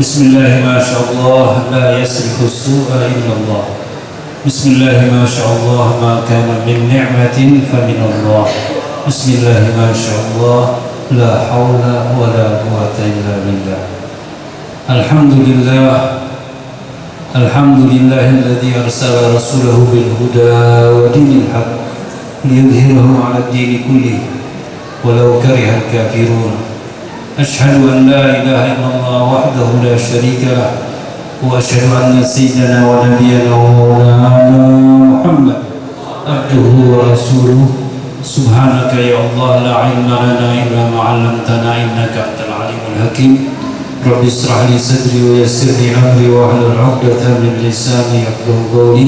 Bismillah ma sya Allah la yasrifu su'a illa Allah. Bismillah ma sya Allah ma kana min ni'matin fa min Allah. Bismillah ma sya Allah la hawla wa la quwwata illa billah. Alhamdulillah alladhi arsala rasulahu bil huda wa dinil haqq liyudhhirahu 'ala ad-din kullihi walau karihal kafirun. أشهد أن لا إله إلا الله وحده لا شريك له وأشهد أن سيدنا ونبينا ومولانا محمد عبده ورسوله. سبحانك يا الله لا علم لنا إلا ما علمتنا إنك أنت العليم الحكيم. رب اشرح لي صدري ويسر لي أمري واحلل عقدة من لساني يفقهوا قولي.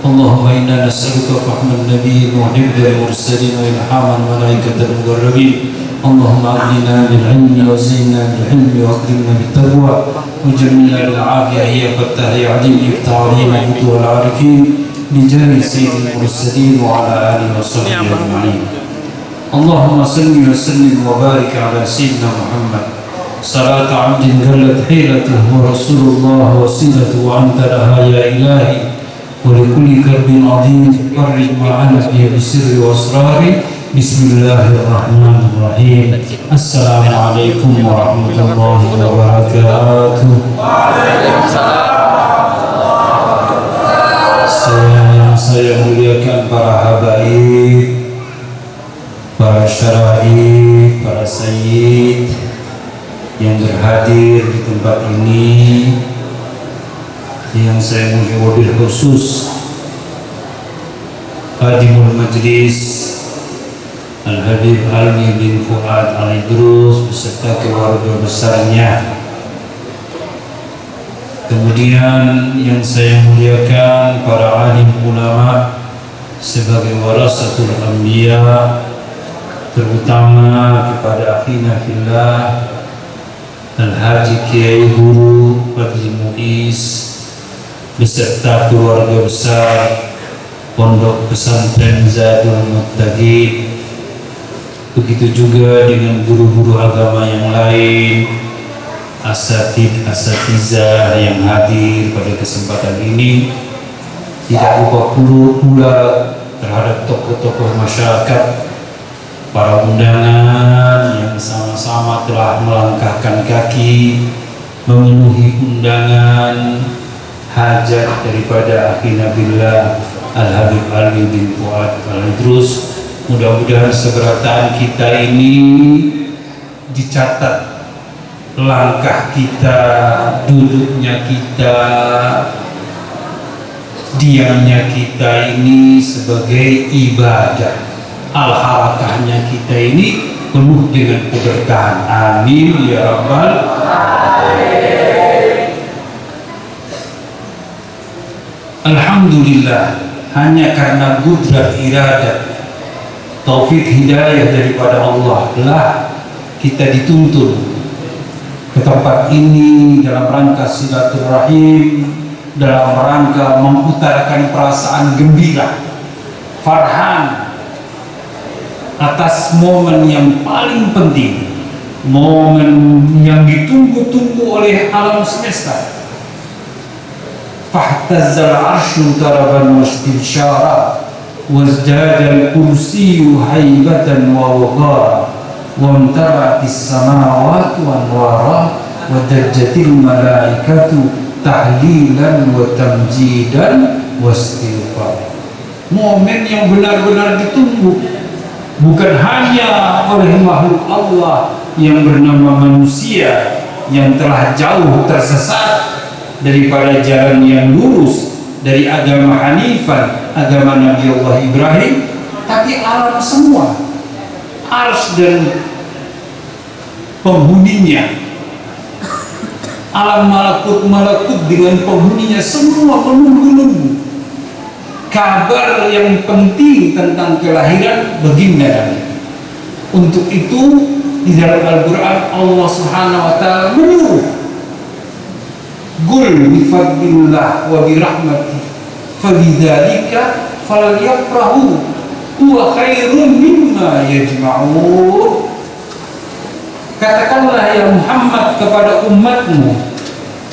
اللهم إنا نسألك فهم النبيين وحفظ المرسلين وإلهام الملائكة المقربين. اللهم أغننا بالعلم وزينا بالحلم وأكرمنا بالتقوى وجملنا بالعافية هي فتح يا عليم افتح علينا فتوى العارفين بجاه سيد المرسلين وعلى آله وصحبه أجمعين. اللهم صل وسلم وبارك على سيدنا محمد صلاة عبد جلت حيلته ورسول الله وسيلته وأنت لها يا إلهي ولكل كرب عظيم فرج ما أنا فيه بسر وأسرار. Bismillahirrahmanirrahim. Assalamualaikum warahmatullahi wabarakatuh. Saya muliakan para habaib, para syara'i, para sayyid yang berhadir di tempat ini, yang saya mulia wabil khusus Hadimul Majlis Al-Habib Almi bin Fuad Al-Idrus beserta keluarga besarnya. Kemudian yang saya muliakan para alim ulama sebagai warasatul anbiya, terutama kepada akhina fillah Al-Haji Kiai Guru Fadli Muiz beserta keluarga besar Pondok Pesantren Zadul Muttaqin. Begitu juga dengan guru-guru agama yang lain, asatizah yang hadir pada kesempatan ini. Tidak lupa pula terhadap tokoh-tokoh masyarakat, para undangan yang sama-sama telah melangkahkan kaki memenuhi undangan hajat daripada akhi Nabiullah Al-Habib Ali bin Fuad Al-Idrus. Mudah-mudahan seberatan kita ini dicatat langkah kita, duduknya kita, diamnya kita ini sebagai ibadah. Al-harakahnya kita ini penuh dengan keberkahan. Amin ya rabbal alamin. Alhamdulillah, hanya karena qudrat iradat taufik hidayah daripada Allah lah kita dituntun ke tempat ini dalam rangka silaturahim, dalam rangka mengutarakan perasaan gembira, farhan atas momen yang paling penting, momen yang ditunggu-tunggu oleh alam semesta. Fahtazzal arsyu taraban wastinsyara wazdadal kursiyu haibatan wa waqara wamtaratis samawati wa anwara wa dajjatil malaikatu tahlilan wa tamjidan wa istighfar. Momen yang benar-benar ditunggu, bukan hanya oleh makhluk Allah yang bernama manusia yang telah jauh tersesat daripada jalan yang lurus dari agama Hanifan, agama Nabi Allah Ibrahim, tapi alam semua, ars dan penghuninya, alam malakut dengan penghuninya semua menunggu-nunggu kabar yang penting tentang kelahiran baginda Nabi. Untuk itu di dalam Al-Quran Allah Subhanahu wa Ta'ala menyuruh, Qul bifadlillah wa birahmati fabidzalika falyafrahu huwa khairum mimma yajma'un. Katakanlah ya Muhammad kepada umatmu,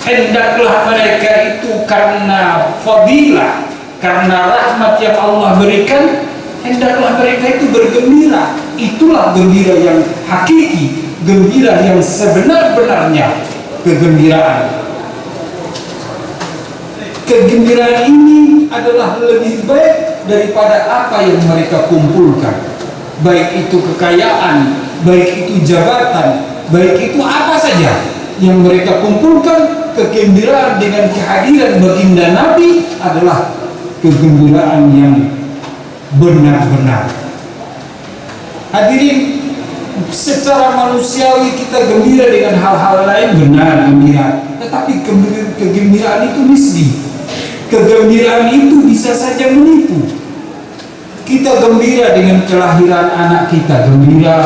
hendaklah mereka itu karena fadilah, karena rahmat yang Allah berikan, hendaklah mereka itu bergembira. Itulah gembira yang hakiki, gembira yang sebenar-benarnya kegembiraan. Kegembiraan ini adalah lebih baik daripada apa yang mereka kumpulkan, baik itu kekayaan, baik itu jabatan, baik itu apa saja yang mereka kumpulkan. Kegembiraan dengan kehadiran baginda Nabi adalah kegembiraan yang benar-benar. Hadirin, secara manusiawi kita gembira dengan hal-hal lain, benar gembira, tetapi kegembiraan itu misli. Kegembiraan itu bisa saja menipu. Kita gembira dengan kelahiran anak kita, gembira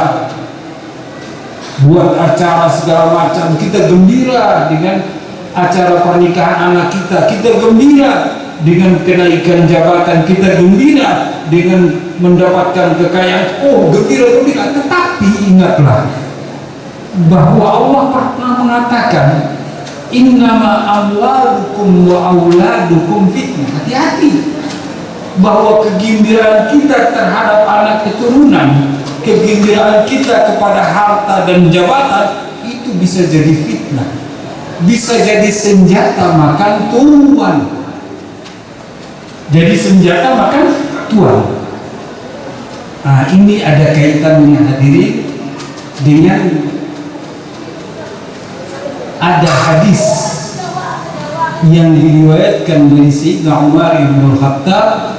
buat acara segala macam, kita gembira dengan acara pernikahan anak kita, kita gembira dengan kenaikan jabatan, kita gembira dengan mendapatkan kekayaan. Oh, gembira-gembira, tetapi ingatlah bahwa Allah pernah mengatakan innama amwalukum wa auladukum fitnah. Hati-hati bahwa kegembiraan kita terhadap anak keturunan, kegembiraan kita kepada harta dan jabatan itu bisa jadi fitnah, bisa jadi senjata makan tuan. Jadi senjata makan tuan. Nah, ini ada kaitannya hadirin dengan ada hadis yang diriwayatkan dari Sayyidina Umar bin Khattab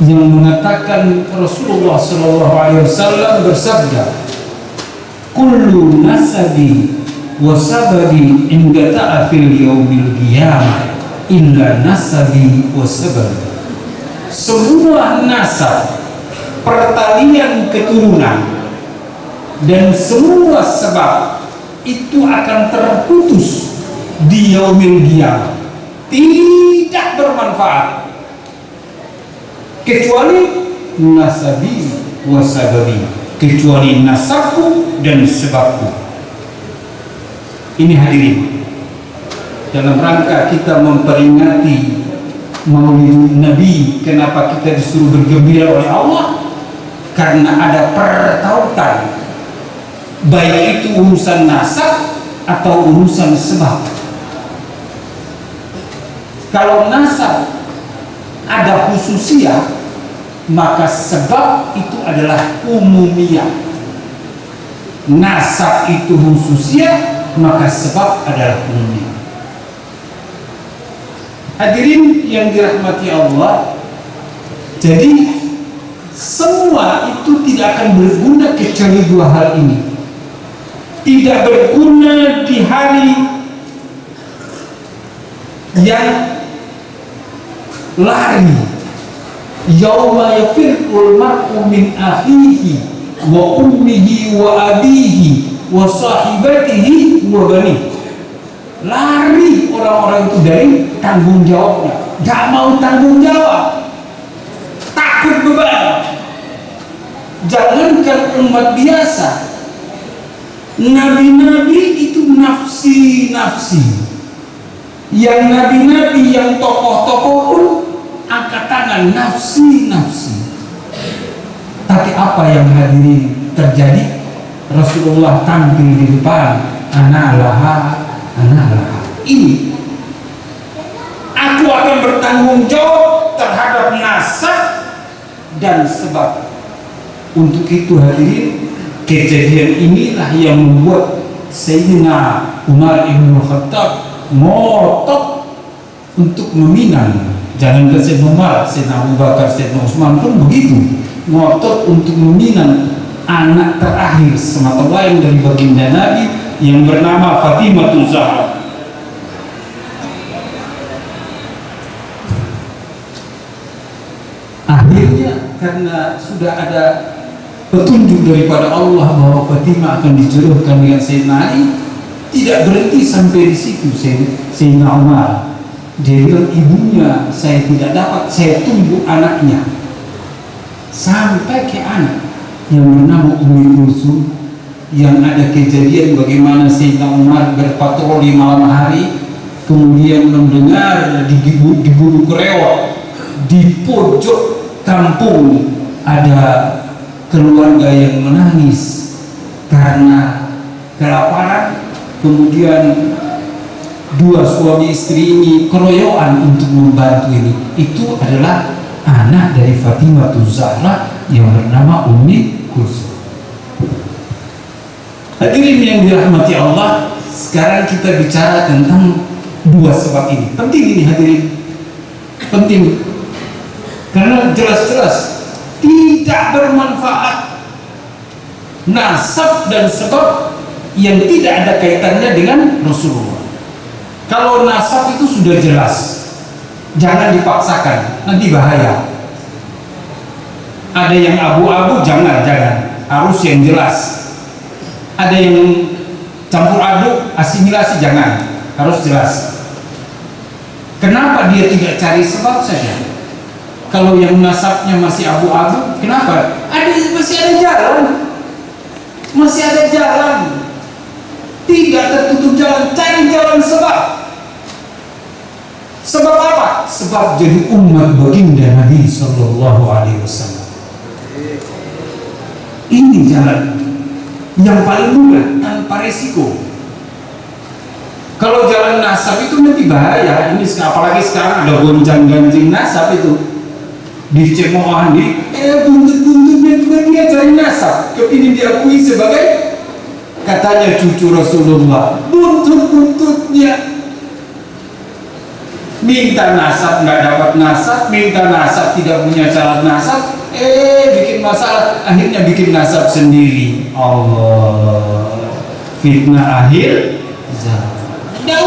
yang mengatakan Rasulullah SAW bersabda, kullu nasabi wa sababi inda ta'afil yaumil qiyamah illa nasabi wa sababi. Semua nasab, pertalian keturunan dan semua sebab itu akan terputus di yaumil qiyamah, tidak bermanfaat kecuali nasabi wa sababi, kecuali nasabku dan sebabku. Ini hadirin, dalam rangka kita memperingati Maulid Nabi, kenapa kita disuruh bergembira oleh Allah? Karena ada pertautan, baik itu urusan nasab atau urusan sebab. Kalau nasab ada khususiyah, maka sebab itu adalah umumiyah. Nasab itu khususiyah, maka sebab adalah umumiyah. Hadirin yang dirahmati Allah, jadi semua itu tidak akan berguna kecuali dua hal ini. Tidak berguna di hari yang lari, yauma yafirul mar'u min akhihi wa ummihi wa abihi wa sahibatihi wa banihi. Lari orang-orang itu dari tanggung jawabnya, gak mau tanggung jawab, takut beban. Jangankan umat biasa, nabi-nabi itu nafsi-nafsi. Yang nabi-nabi, yang tokoh-tokoh pun angkat tangan, nafsi-nafsi. Tapi apa yang hadirin terjadi? Rasulullah tampil di depan, ana laha. Ini aku akan bertanggung jawab terhadap nasab dan sebab. Untuk itu hadirin, kejadian inilah yang membuat Sayyidina Umar bin Khattab ngotot untuk meminang. Jangan ke Sayyidina Umar, Sayyidina Abu Bakar, Sayyidina Utsman pun begitu, ngotot untuk meminang anak terakhir semata lain dari baginda Nabi yang bernama Fatimatul Zahra. Akhirnya karena sudah ada petunjuk daripada Allah bahwa Fatimah akan dijodohkan dengan Sayyidina Ali, tidak berhenti sampai di situ. Sayyidina Umar, dia bilang, ibunya saya tidak dapat, saya tunggu anaknya. Sampai ke anak yang bernama Ummi Kulsum yang ada kejadian bagaimana Sayyidina Umar berpatroli malam hari, kemudian mendengar di Gunung Kerewak di pojok kampung ada keluarga yang menangis karena kelaparan. Kemudian dua suami istri ini keroyokan untuk membantu ini. Itu adalah anak dari Fatimah Zahra yang bernama Ummi Kulsum. Hadirin yang dirahmati Allah, sekarang kita bicara tentang dua sebab ini. Penting ini hadirin, penting, karena jelas-jelas tidak bermanfaat nasab dan sebab yang tidak ada kaitannya dengan Rasulullah. Kalau nasab itu sudah jelas, jangan dipaksakan, nanti bahaya. Ada yang abu-abu, jangan, harus yang jelas. Ada yang campur aduk, asimilasi, jangan, harus jelas. Kenapa dia tidak cari sebab saja? Kalau yang nasabnya masih abu-abu, kenapa? Masih ada jalan, masih ada jalan, tidak tertutup jalan. Cari jalan sebab. Sebab apa? Sebab jadi umat baginda Nabi Sallallahu Alaihi Wasallam. Ini jalan yang paling mudah tanpa resiko. Kalau jalan nasab itu nanti bahaya. Ini apalagi sekarang ada gonjang-ganjing nasab itu. Dicemoohan buntut-buntutnya juga dia cari nasab. Kepingin diakui sebagai katanya cucu Rasulullah. Buntut-buntutnya minta nasab nggak dapat nasab, minta nasab tidak punya syarat nasab, bikin masalah, akhirnya bikin nasab sendiri. Allah, fitnah akhir zaman. Nggak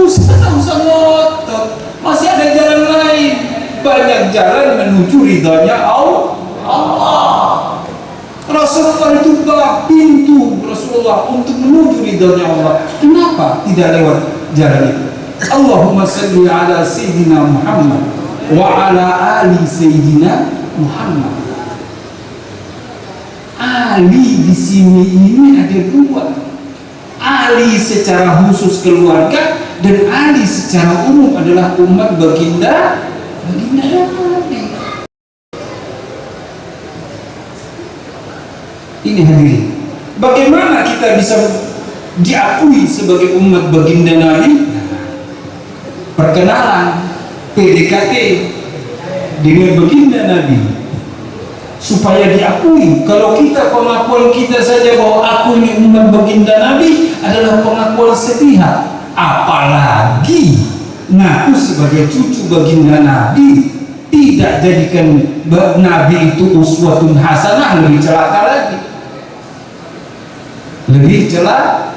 usah ngotot, masih ada jalan lain, banyak jalan menuju ridhonya Allah. Rasulullah itu buka pintu Rasulullah untuk menuju ridhonya Allah. Kenapa tidak lewat jalan itu? Allahumma salli ala Sayyidina Muhammad wa ala ali Sayyidina Muhammad. Ali di sini ini ada dua. Ali secara khusus keluarga dan Ali secara umum adalah umat baginda Nabi. Ini hadirin, bagaimana kita bisa diakui sebagai umat baginda Nabi? Perkenalan, PDKT dengan baginda Nabi supaya diakui. Kalau kita pengakuan kita saja bahwa aku ini umat baginda Nabi adalah pengakuan sepihak, apalagi ngaku sebagai cucu baginda Nabi, tidak jadikan Nabi itu uswatun hasanah, lebih celaka lagi, lebih celaka,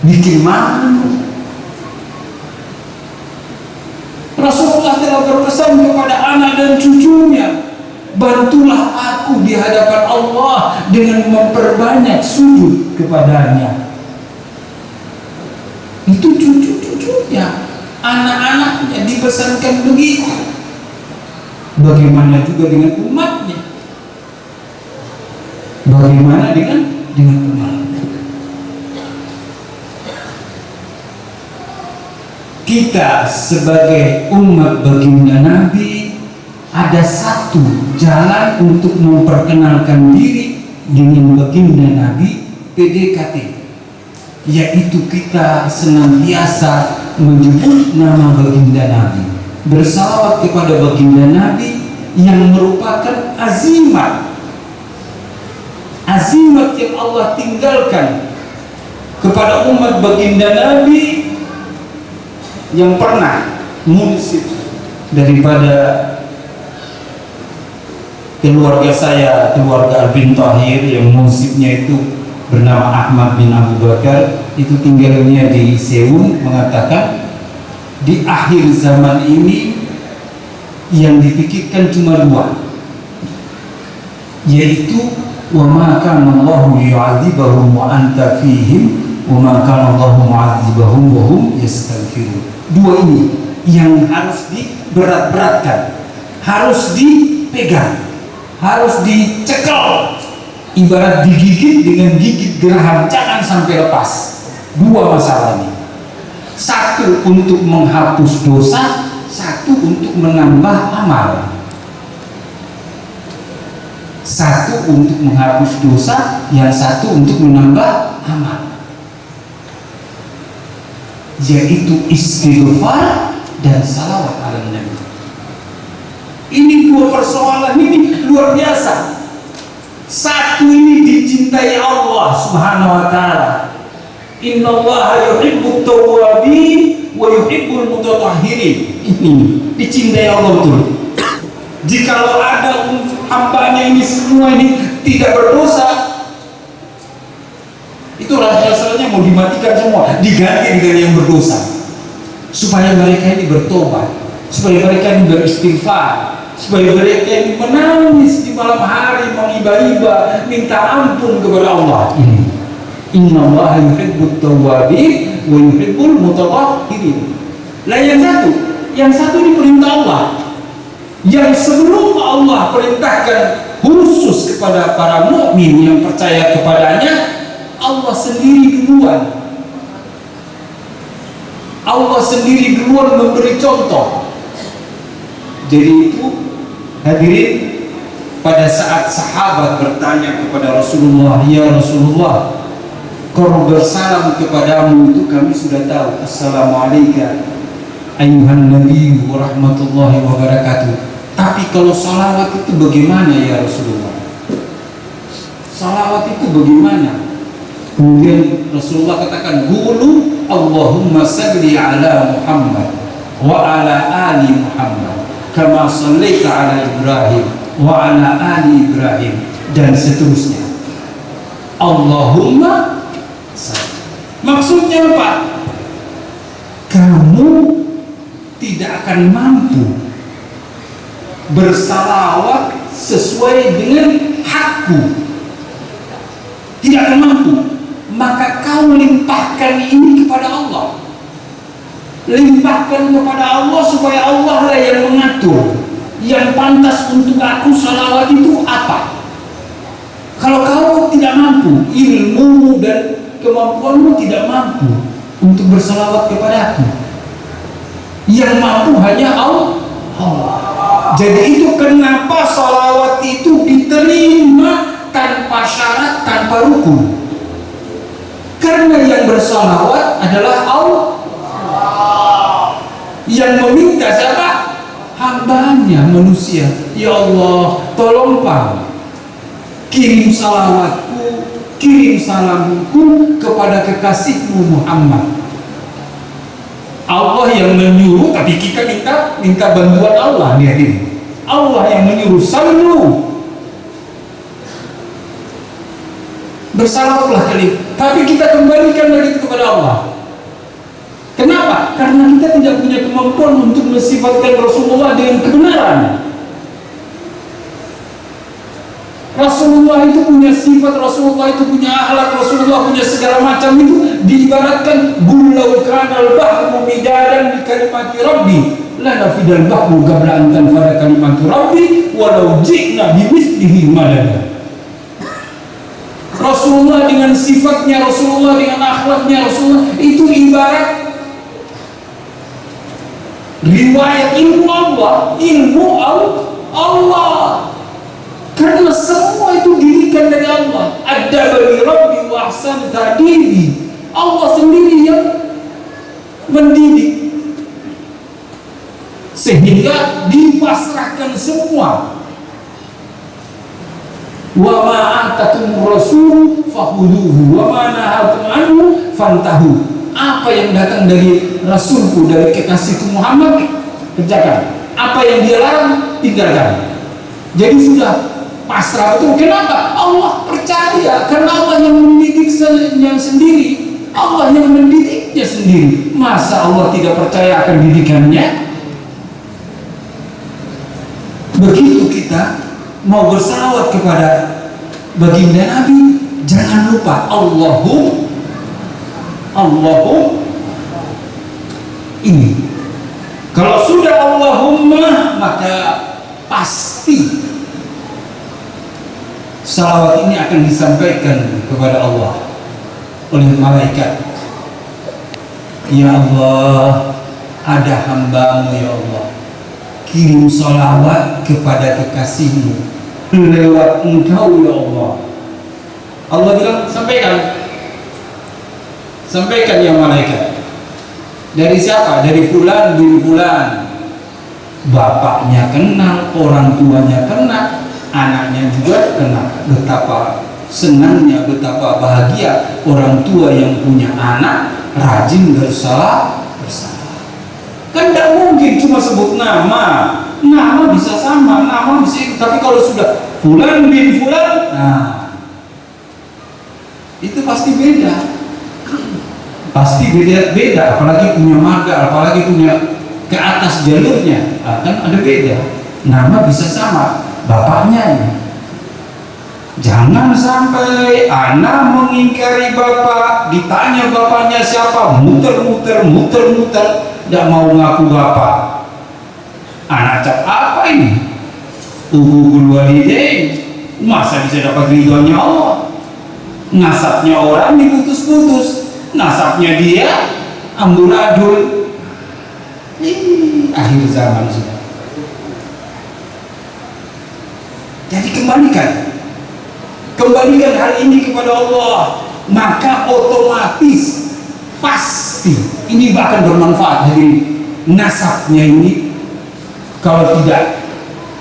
bikin malu. Rasulullah telah berpesan kepada anak dan cucunya, bantulah aku di hadapan Allah dengan memperbanyak sujud kepadanya. Itu cucu-cucunya, anak-anaknya dipesankan begitu. Bagaimana juga dengan umatnya? Bagaimana dengan umatnya? Kita sebagai umat baginda Nabi ada satu jalan untuk memperkenalkan diri dengan baginda Nabi, PDKT, yaitu kita senantiasa menyebut nama baginda Nabi, bersalawat kepada baginda Nabi yang merupakan azimat yang Allah tinggalkan kepada umat baginda Nabi yang pernah munsib daripada keluarga saya, keluarga bin Tahir, yang munsibnya itu bernama Ahmad bin Abu Bakar, itu tinggalnya di Seoul, mengatakan di akhir zaman ini yang dipikirkan cuma dua, yaitu wa ma kana Allahu yu'adzibahum wa anta fihim wa ma kana Allahu mu'adzibahum wa hum yastaghfirun. Dua ini yang harus diberat-beratkan, harus dipegang, harus dicekal ibarat digigit dengan gigit geraham, jangan sampai lepas. Dua masalah ini, satu untuk menghapus dosa, satu untuk menambah amal. Satu untuk menghapus dosa, yang satu untuk menambah amal, yaitu istighfar dan salawat ala Nabi. Ini dua persoalan ini luar biasa. Satu ini dicintai Allah Subhanahu wa taala. Innallaha yuhibbut tawwabin wa yuhibbul mutatahhirin. Ini dicintai Allah betul. Jikalau ada hambanya ini semua ini tidak berdosa, itu rasanya mau dimatikan semua, diganti dengan yang berdosa, supaya mereka ini bertobat, supaya mereka ini beristighfar, supaya mereka ini menangis di malam hari, mengiba-iba, minta ampun kepada Allah. Innallaha yuhibbut tawwabin wa yuhibbul mutatahhirin. Lah yang satu ini perintah Allah. Yang sebelum Allah perintahkan khusus kepada para mukmin yang percaya kepadanya, Allah sendiri duluan. Allah sendiri duluan memberi contoh. Jadi itu hadirin, pada saat sahabat bertanya kepada Rasulullah, "Ya Rasulullah, kalau bersalam kepadamu itu kami sudah tahu, Assalamualaikum ayuhan Nabi wa rahmatullahi wa barakatuh. Tapi kalau salawat itu bagaimana ya Rasulullah? Salawat itu bagaimana?" Kemudian Rasulullah katakan, "Qulu Allahumma salli ala Muhammad wa ala ali Muhammad kama sallaita ala Ibrahim wa ala ali Ibrahim," dan seterusnya. Allahumma salli. Maksudnya apa? Kamu tidak akan mampu bersalawat sesuai dengan hakku, tidak akan mampu, maka kau limpahkan ini kepada Allah. Limpahkan kepada Allah supaya Allah lah yang mengatur yang pantas untuk aku salawat itu apa. Kalau kau tidak mampu, ilmu dan kemampuanmu tidak mampu untuk bersalawat kepada aku, yang mampu hanya Allah. Jadi itu kenapa salawat itu diterima tanpa syarat, tanpa rukun. Karena yang bersalawat adalah Allah. Yang meminta siapa? Hambanya, manusia. Ya Allah, tolong Pak, kirim salawatku, kirim salamku kepada kekasihmu Muhammad. Allah yang menyuruh, tapi kita minta bantuan Allah. Lihat ini, Allah yang menyuruh, sallu, bersalawatlah kali, tapi kita kembalikan lagi kepada Allah. Kenapa? Karena kita tidak punya kemampuan untuk mensifatkan Rasulullah dengan kebenaran. Rasulullah itu punya sifat, Rasulullah itu punya akhlak, Rasulullah punya segala macam, itu diibaratkan gulau kanal bahru midadan di kalimati Rabbi la nafidal bahru qabla an tanfada kalimatu Rabbi walau ji'na bimithlihi madada. Rasulullah dengan sifatnya, Rasulullah dengan akhlaknya, Rasulullah itu ibarat riwayat ilmu Allah, Allah. Karena semua itu didikan dari Allah. Adabani Rabbi wa ahsan ta'dibi. Allah sendiri yang mendidik, sehingga dipasrahkan semua. Wa ma atakum rasul fakhudhuhu wa ma nahakum anhu fantahu. Apa yang datang dari Rasulku, dari kekasihku Muhammad, kerjakan. Apa yang dia larang, tinggalkan. Jadi sudah pasrah betul. Kenapa? Allah percaya, karena Allah yang mendidiknya sendiri, Allah yang mendidiknya sendiri. Masa Allah tidak percaya akan didikannya? Begitu kita mau bersalawat kepada baginda Nabi, jangan lupa Allahum ini. Kalau sudah Allahumma, maka pasti salawat ini akan disampaikan kepada Allah oleh malaikat. Ya Allah, ada hambamu ya Allah, kirim salawat kepada kekasihmu lewat engkau ya Allah. Allah bilang sampaikan ya malaikat. Dari siapa? Dari fulan bin fulan. Bapaknya kenal, orang tuanya kenal, anaknya juga kenal. Betapa senangnya, betapa bahagia orang tua yang punya anak rajin bersalah. Kan tidak mungkin cuma sebut nama bisa sama, nama bisa, tapi kalau sudah fulan bin fulan, nah itu pasti beda, apalagi punya marga, apalagi punya ke atas jalurnya, kan ada beda. Nama bisa sama, bapaknya ini. Jangan sampai anak mengingkari bapak, ditanya bapaknya siapa, muter, tidak mau ngaku bapak. Anak cap apa ini? Uhuqul walidain, masa bisa dapat ridhonya Allah? Nasabnya orang diputus-putus, nasabnya dia amburadul. Akhir zaman sudah. Jadi kembalikan hal ini kepada Allah, maka otomatis pasti ini bahkan bermanfaat. Hadirin, nasabnya ini kalau tidak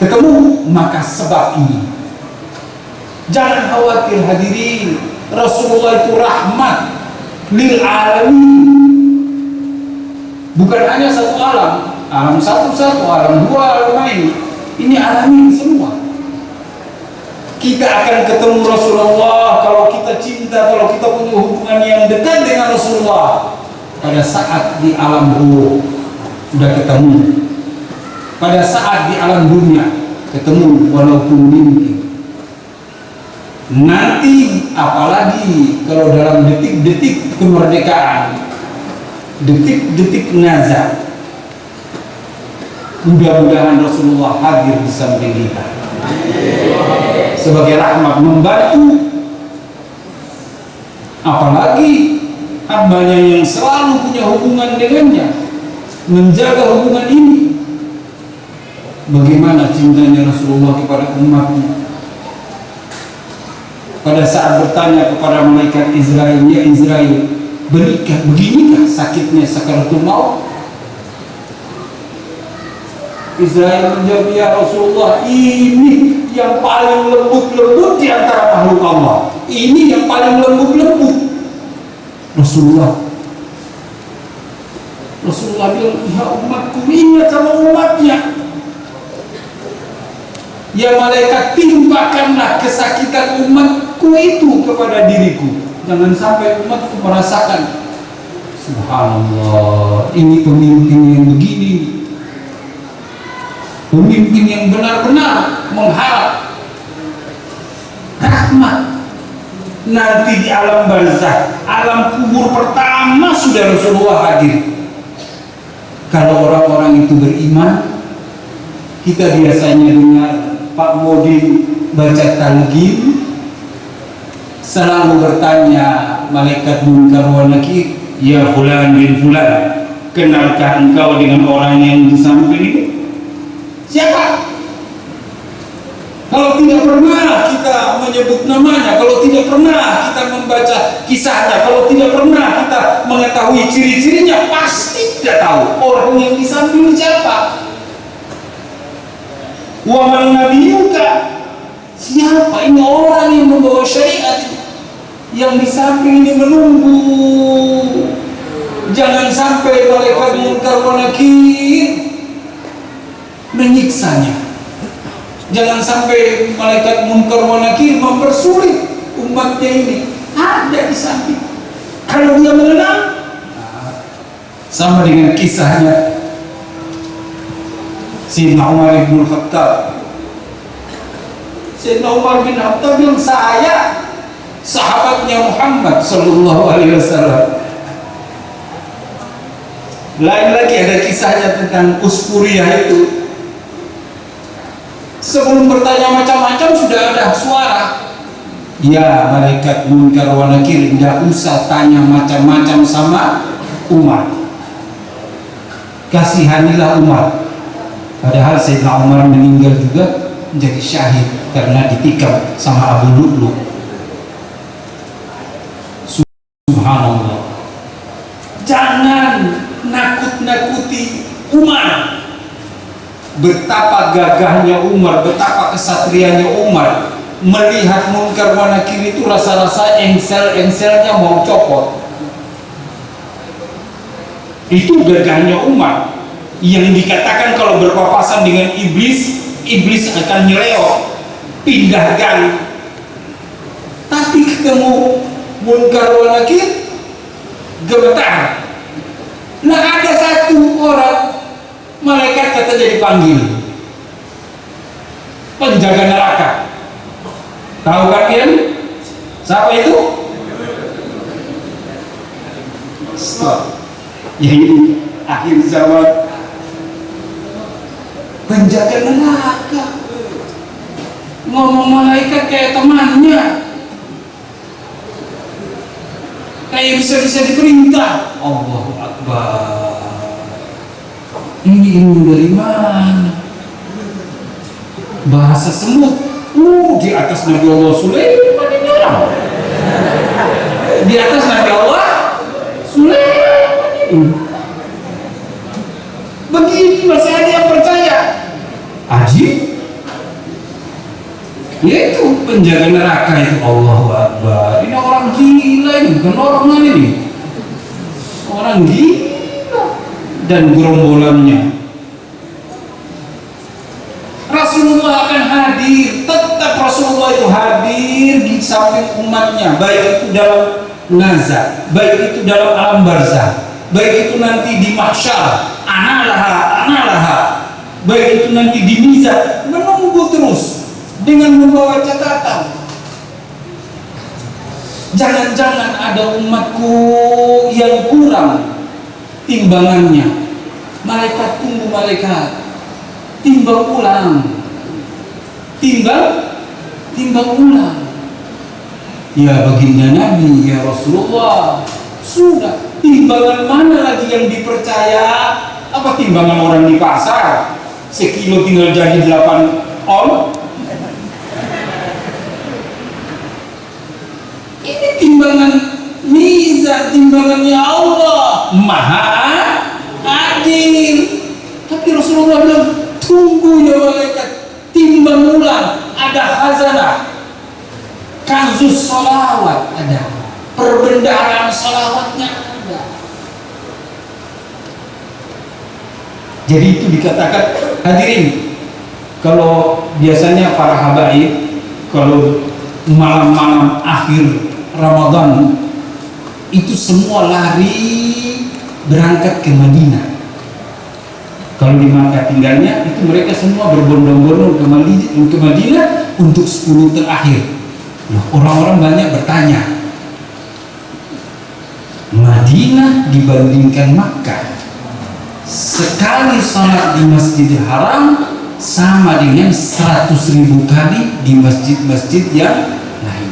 ketemu maka sebab ini. Jangan khawatir hadirin, Rasulullah itu rahmat lil alamin. Bukan hanya satu alam, alam satu, alam dua, alam lain. Ini alamin semua. Kita akan ketemu Rasulullah kalau kita cinta, kalau kita punya hubungan yang dekat dengan Rasulullah. Pada saat di alam ruh sudah ketemu, pada saat di alam dunia ketemu walaupun mimpi. Nanti apalagi kalau dalam detik-detik kemerdekaan, detik-detik nazar, mudah-mudahan Rasulullah hadir di samping kita sebagai rahmat, membantu. Apalagi hambanya yang selalu punya hubungan dengannya, menjaga hubungan ini. Bagaimana cintanya Rasulullah kepada umatnya. Pada saat bertanya kepada malaikat Israel, ya Israel, beginikah sakitnya sakaratul maut? Israel menjawab, ya Rasulullah, ini yang paling lembut-lembut di antara makhluk Allah. Ini yang paling lembut-lembut. Rasulullah bilang, ya umatku, ingat sama umatnya. Ya malaikat, timpakanlah kesakitan umatku itu kepada diriku. Jangan sampai umatku merasakan. Subhanallah, ini pemimpin yang begini, pemimpin yang benar-benar mengharap rahmat. Nanti di alam barzakh, alam kubur pertama sudah Rasulullah hadir. Kalau orang-orang itu beriman, kita biasanya dengar Pak Modin baca talqin, selalu bertanya malaikat munkar wa nakir, ya fulan bin fulan, kenalkah engkau dengan orang yang di samping itu? Siapa? Kalau tidak pernah kita menyebut namanya, kalau tidak pernah kita membaca kisahnya, kalau tidak pernah kita mengetahui ciri-cirinya, pasti tidak tahu orang yang di samping siapa. Wa man nabiyuka, siapa ini orang yang membawa syariat yang di samping ini menunggu. Jangan sampai malaikat munkar wa nakir menyiksanya. Jangan sampai malaikat munkar wa nakir mempersulit umatnya ini. Ada di samping. Kalau dia mengenal, sama dengan kisahnya Sayyidina Umar bin Khattab. Sayyidina Umar bin Khattab bilang, saya sahabatnya Muhammad sallallahu alaihi wasallam. Lain lagi ada kisahnya tentang Uspuriyah itu. Sebelum bertanya macam-macam sudah ada suara, Ya malaikat munkar wa nakir, tidak usah tanya macam-macam sama Umar. Kasihanilah Umar. Padahal Sayyidina Umar meninggal juga menjadi syahid karena ditikam sama Abu Lu'lu'. Subhanallah. Jangan nakut-nakuti Umar. Betapa gagahnya Umar, betapa kesatrianya Umar. Melihat munkar wa nakir itu rasa-rasa engsel-engselnya mau copot. Itu gagahnya Umar. Yang dikatakan kalau berpapasan dengan iblis, iblis akan nyeleok, pindah gali. Tapi ketemu munkar wa nakir, gemetar. Nah ada satu orang malaikat katanya dipanggil, penjaga neraka. Tahu kan kalian? Siapa itu? Stop. Ya ini akhir zaman. Penjaga neraka. Ngomong malaikat kayak temannya. Kayak bisa-bisa diperintah. Allahu Akbar. Ini ilmu dari mana? Bahasa semut. Di atas Nabi Allah Sulaiman ini orang. Di atas Nabi Allah Sulaiman ini. Begini masih ada yang percaya. Ajib. Yaitu penjaga neraka itu. Allahu Akbar. Ini orang gila ini, bukan orang ini. Orang gila. Dan gerombolannya. Rasulullah akan hadir, tetap Rasulullah itu hadir di samping umatnya, baik itu dalam nazar, baik itu dalam alam barzah, baik itu nanti di mahsyar, analaha, baik itu nanti di mizan, menunggu terus dengan membawa catatan. Jangan-jangan ada umatku yang kurang timbangannya. Malaikat tunggu malaikat. Timbang ulang, timbang ulang. Ya baginda Nabi, ya Rasulullah, sudah timbangan mana lagi yang dipercaya? Apa timbangan orang di pasar? Sekilo tinggal jadi 8 on. Ini timbangan mizan, timbangannya Allah, Maha Adil. Tapi Rasulullah bilang, tunggu ya malaikat, timbang ulang, ada khazanah, kanzus salawat ada, perbendaharaan salawatnya ada. Jadi itu dikatakan, hadirin, kalau biasanya para habaib kalau malam-malam akhir Ramadan itu semua lari berangkat ke Madinah. Kalau di Makkah tinggalnya, itu mereka semua berbondong-bondong ke Madinah untuk 10 terakhir. Nah, orang-orang banyak bertanya, Madinah dibandingkan Makkah, sekali sholat di Masjidil Haram sama dengan 100.000 kali di masjid-masjid yang lain.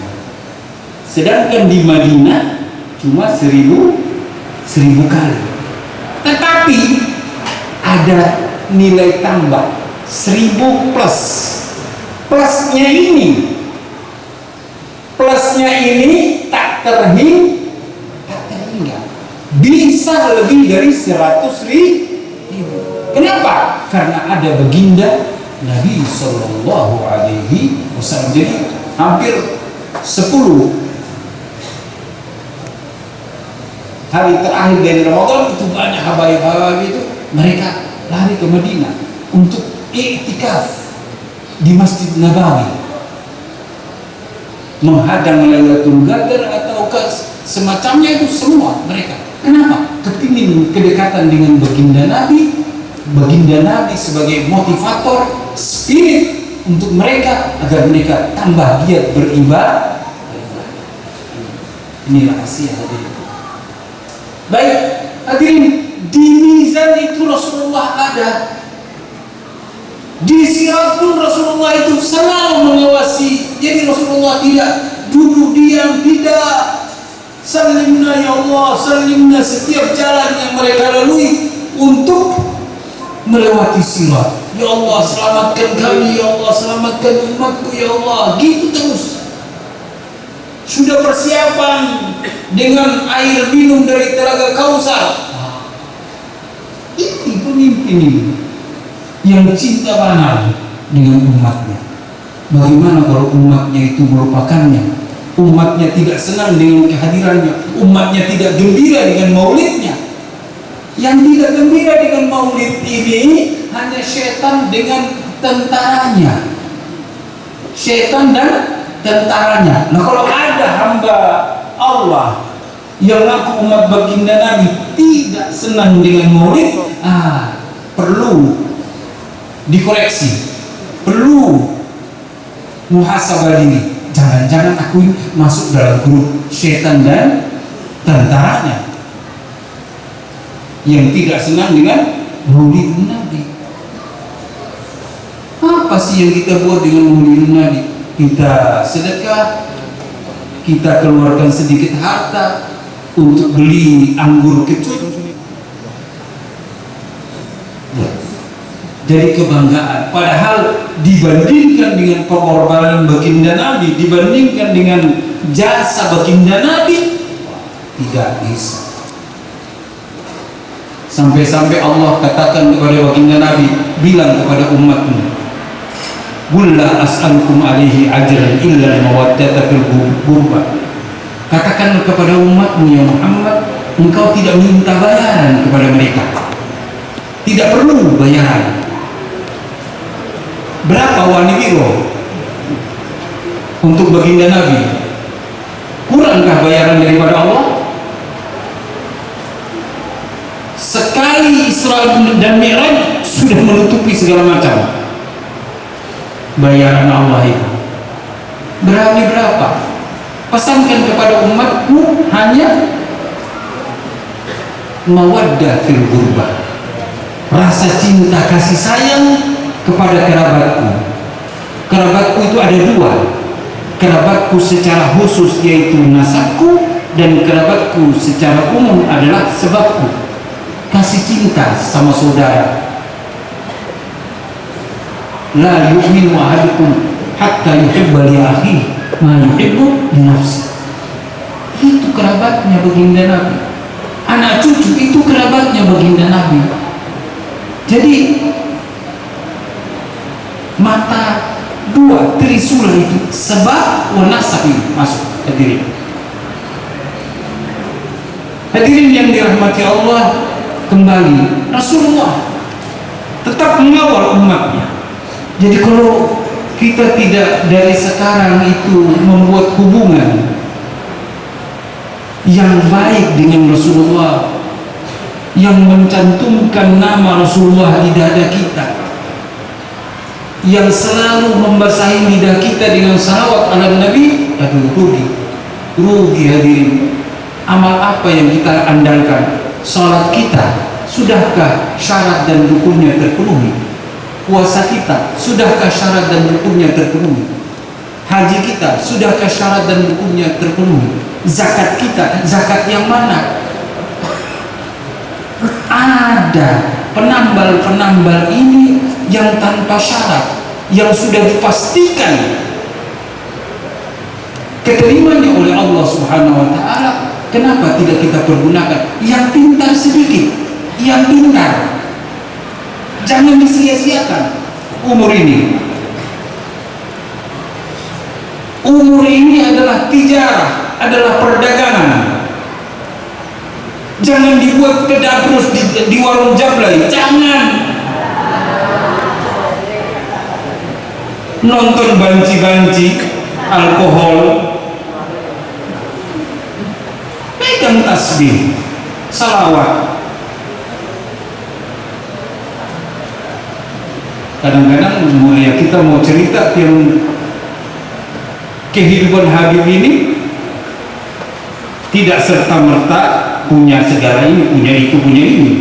Sedangkan di Madinah cuma 1.000 kali. Tetapi ada nilai tambah 1.000 plus. Plusnya ini tak terhingga, bisa lebih dari 100.000. Kenapa? Karena ada baginda Nabi Sallallahu Alaihi Wasallam. Jadi hampir 10 hari terakhir dari Ramadan itu banyak habaib-habaib itu mereka lari ke Madinah untuk iktikaf di Masjid Nabawi, menghadang Lailatul Qadar atau semacamnya itu semua mereka. Kenapa? Kepingin kedekatan dengan baginda Nabi sebagai motivator spirit untuk mereka agar mereka tambah giat beribadah. Ini rahasia hadirin. Baik, hadirin, di mizan itu Rasulullah ada. Di sirat pun Rasulullah itu selalu mengawasi. Jadi Rasulullah tidak duduk diam, tidak. Salimna ya Allah, salimna setiap jalan yang mereka lalui untuk melewati sirat. Ya Allah selamatkan kami, ya Allah selamatkan umatku, ya Allah. Gitu terus. Sudah persiapan dengan air minum dari telaga Kausar. Ini pemimpin ini yang cinta benar dengan umatnya. Bagaimana kalau umatnya itu merupakannya? Umatnya tidak senang dengan kehadirannya, umatnya tidak gembira dengan maulidnya. Yang tidak gembira dengan maulid ini hanya setan dengan tentaranya. Setan dan tentaranya. Nah, kalau ada hamba Allah yang ngaku umat baginda Nabi tidak senang dengan maulid, perlu dikoreksi, perlu muhasabah diri. Jangan-jangan aku masuk dalam grup setan dan tentaranya yang tidak senang dengan maulid Nabi. Apa sih yang kita buat dengan maulid Nabi? Kita sedekah, kita keluarkan sedikit harta untuk beli anggur kecut. Jadi kebanggaan, padahal dibandingkan dengan pengorbanan baginda Nabi, dibandingkan dengan jasa baginda Nabi, tidak bisa. Sampai-sampai Allah katakan kepada baginda Nabi, bilang kepada umatmu, "Qul la as'alukum alaihi ajran illa al-mawaddata fil qurba." Katakan kepada umatmu ya Muhammad, engkau tidak minta bayaran kepada mereka. Tidak perlu bayaran. Berapa wani biro untuk baginda Nabi? Kurangkah bayaran daripada Allah? Sekali Isra dan Mi'raj sudah menutupi segala macam bayaran Allah itu. Berani berapa? Pesankan kepada umatmu hanya mawaddah fil gurbah, rasa cinta kasih sayang kepada kerabatku. Kerabatku itu ada dua, kerabatku secara khusus yaitu nasabku, dan kerabatku secara umum adalah sebabku. Kasih cinta sama saudara. La yu'minu ahadukum hatta yuhibba li akhihi ma yuhibbu li nafsihi. Itu kerabatnya baginda Nabi. Anak cucu itu kerabatnya baginda Nabi. Jadi mata dua trisula itu sebab wa nasab masuk. Hadirin yang dirahmati Allah, kembali Rasulullah tetap mengawal umatnya. Jadi kalau kita tidak dari sekarang itu membuat hubungan yang baik dengan Rasulullah, yang mencantumkan nama Rasulullah di dada kita, yang selalu membasahi lidah kita dengan salawat ala Nabi, rugi hadirin. Amal apa yang kita andalkan? Salat kita, sudahkah syarat dan rukunnya terpenuhi? Puasa kita, sudahkah syarat dan rukunnya terpenuhi? Haji kita, sudahkah syarat dan rukunnya terpenuhi? Zakat kita, zakat yang mana? Ada penambal-penambal ini yang tanpa syarat, yang sudah dipastikan keterimanya oleh Allah Subhanahu wa Ta'ala. Kenapa tidak kita pergunakan? Yang pintar sedikit, yang pintar, jangan disia-siakan umur ini. Umur ini adalah tijarah, adalah perdagangan. Jangan dibuat kedabrus di warung jablay, jangan. Nonton banci-banci, alkohol, pegang tasbih, salawat. Kadang-kadang ya kita mau cerita yang kehidupan Habib ini tidak serta-merta punya segala ini, punya itu, punya ini.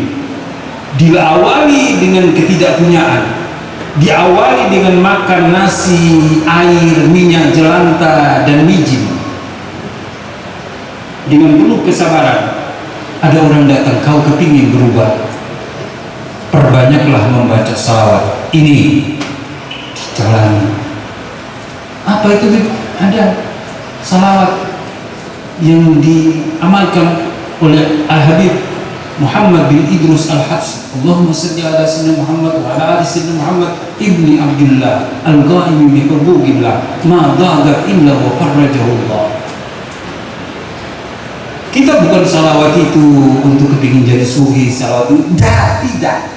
Diawali dengan ketidakpunyaan, diawali dengan makan nasi, air, minyak jelantah dan mijin. dengan penuh kesabaran. Ada orang datang, kau kepingin berubah, perbanyaklah membaca salawat. Ini jalan. Apa itu? Ada salawat yang diamalkan oleh Al-Habib Muhammad bin Idrus Al-Habs. Allahumma salli ala sayyidina Muhammad wa ala ali sayyidina Muhammad ibni Abdullah al-qaimi bi hubbillah ma dhagat illa wa farrajahu Allah. Kita bukan salawat itu untuk kepingin jadi suhi, salawat itu tidak,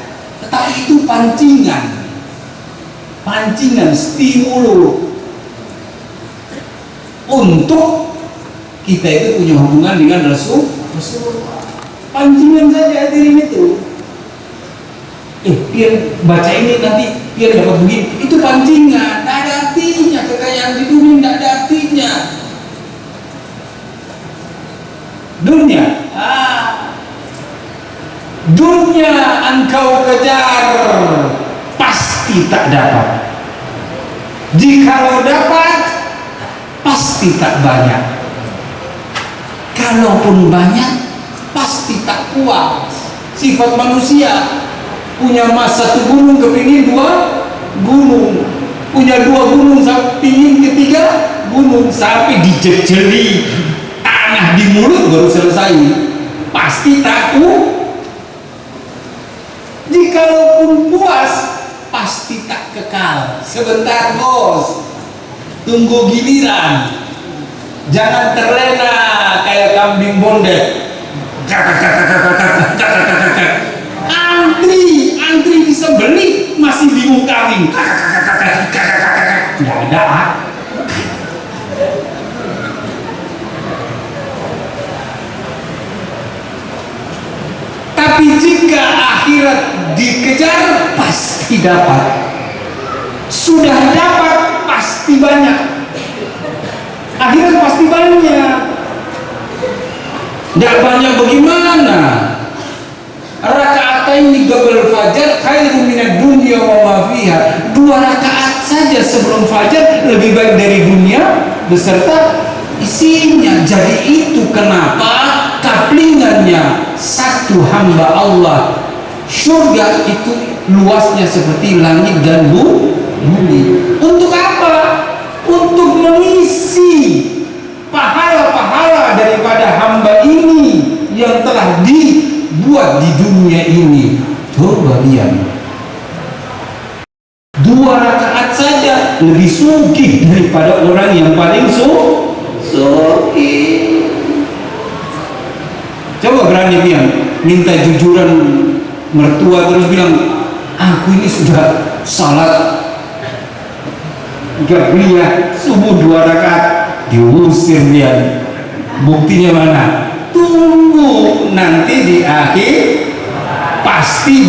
tetapi itu pancingan stimulus untuk kita itu punya hubungan dengan Rasulullah. Pancingan saja hadirin itu. Biar baca ini nanti biar dapat begini, itu pancingan, tidak ada artinya. Kekayaan di dunia tidak ada artinya. Dunia engkau kejar pasti tak dapat. Jikalau dapat pasti tak banyak. Kalaupun banyak pasti tak puas. Sifat manusia punya emas satu gunung kepingin dua gunung, punya dua gunung pingin ketiga gunung, sampai dijejeli tanah di mulut baru selesai, pasti tak puas. Jikalaupun puas pasti tak kekal. Sebentar bos, tunggu giliran, jangan terlena kayak kambing bondet. Antri disembelih masih bingung kambing. Nggak ada. Tapi jika akhirat dikejar pasti dapat. Sudah dapat pasti banyak. Akhirat pasti banyak. Tidak banyak bagaimana? Raka'ataini qabla fajar khairum minad dunya wa ma fiha. 2 rakaat saja sebelum fajar lebih baik dari dunia beserta isinya. Jadi itu kenapa kaplingannya satu hamba Allah. Surga itu luasnya seperti langit dan bumi. Untuk apa? Untuk mengisi pahala-pahala daripada hamba ini yang telah dibuat di dunia ini. Coba lihat, 2 rakaat saja lebih sugih daripada orang yang paling sugih. Coba berani bilang, minta jujuran mertua terus bilang, aku ini sudah salat gabliyah subuh 2 rakaat, diusir dia. Buktinya mana? Tunggu nanti di akhir pasti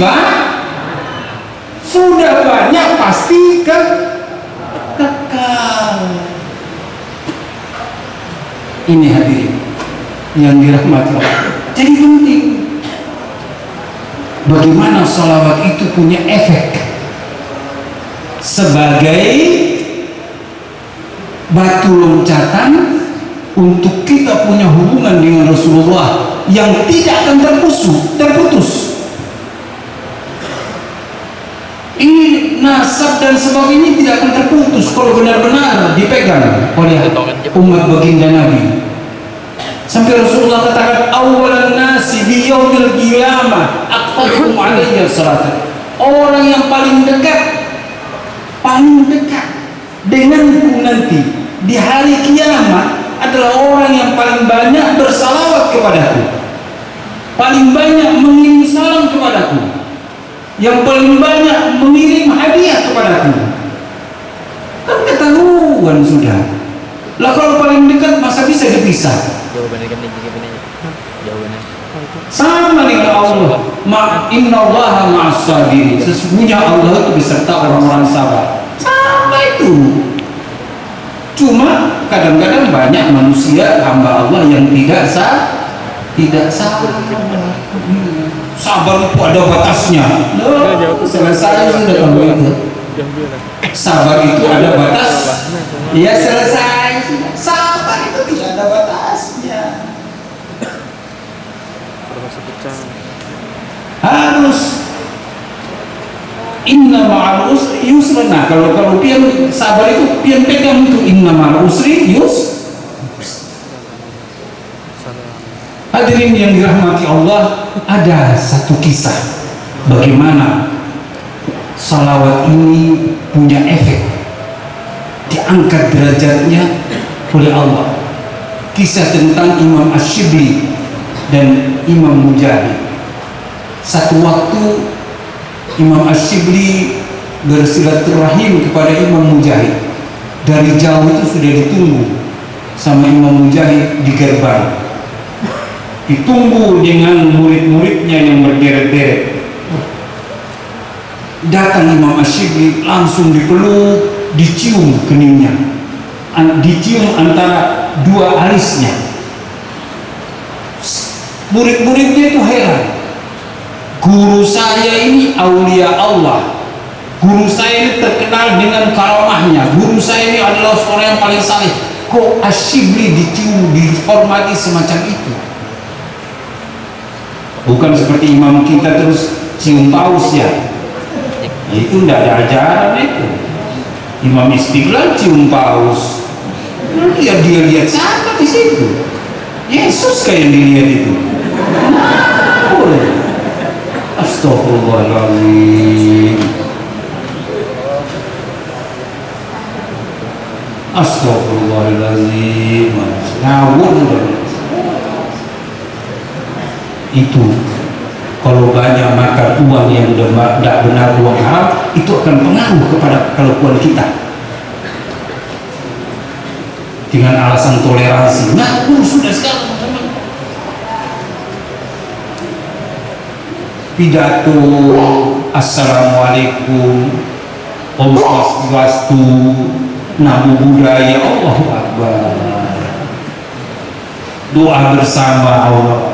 sudah banyak pasti kekal. Ini hadirin yang dirahmati Allah. Jadi penting bagaimana salawat itu punya efek sebagai batu loncatan untuk kita punya hubungan dengan Rasulullah yang tidak akan terputus. Ini nasab dan sebab ini tidak akan terputus kalau benar-benar dipegang oleh umat baginda Nabi. Sampai Rasulullah katakan, awalan nasi bi yaumil qiyamah aqrabuhum alayya salatan. Orang yang paling dekat denganku nanti di hari kiamat adalah orang yang paling banyak bersalawat kepadaku, paling banyak mengirim salam kepadaku, yang paling banyak mengirim hadiah kepadaku. Kan ketahuan sudah. Lah kalau paling dekat masa bisa dipisah? Jawabannya sama dengan Allah. Inna Allaha ma'as sabirin. Sesungguhnya Allah itu beserta orang-orang sabar. Sama itu. Cuma kadang-kadang banyak manusia hamba Allah yang tidak sabar. Sabar itu ada batasnya. Selesai sudah kamu itu. Sabar itu ada batas. Ya selesai. Sabar itu tidak ada batasnya. Harus inna ma'al usri yusra. Nah, kalau pian sabar itu pian pegang itu inna ma'al usri Hadirin yang dirahmati Allah, ada satu kisah bagaimana salawat ini punya efek, diangkat derajatnya oleh Allah. Kisah tentang Imam Ash-Shibli dan Imam Mujahid. Satu waktu Imam Ash-Shibli bersilaturahim kepada Imam Mujahid. Dari jauh itu sudah ditunggu sama Imam Mujahid di gerbang, ditunggu dengan murid-muridnya yang berderet-deret. Datang Imam Ash-Shibli, langsung dipeluk, dicium keningnya, dicium antara dua alisnya. Murid-muridnya itu heran, guru saya ini aulia Allah, guru saya ini terkenal dengan karamahnya, guru saya ini adalah seorang yang paling saleh, kok Ash-Shibli dicium, dihormati semacam itu? Bukan seperti imam kita terus cium paus ya, itu tidak ada ajaran itu. Imam Istiqlal cium paus, dia lihat siapa di situ? Yesus kayak yang dilihat itu. Astagfirullahaladzim. Astagfirullahaladzim. Ngawur. Itu kalau banyak makan uang yang tidak benar, uang haram, itu akan pengaruh kepada kelakuan kita. Dengan alasan toleransi, ngawur sudah sekarang. Pidato assalamualaikum, om swastiastu, namo buddhaya, Allahu akbar, doa bersama Allah.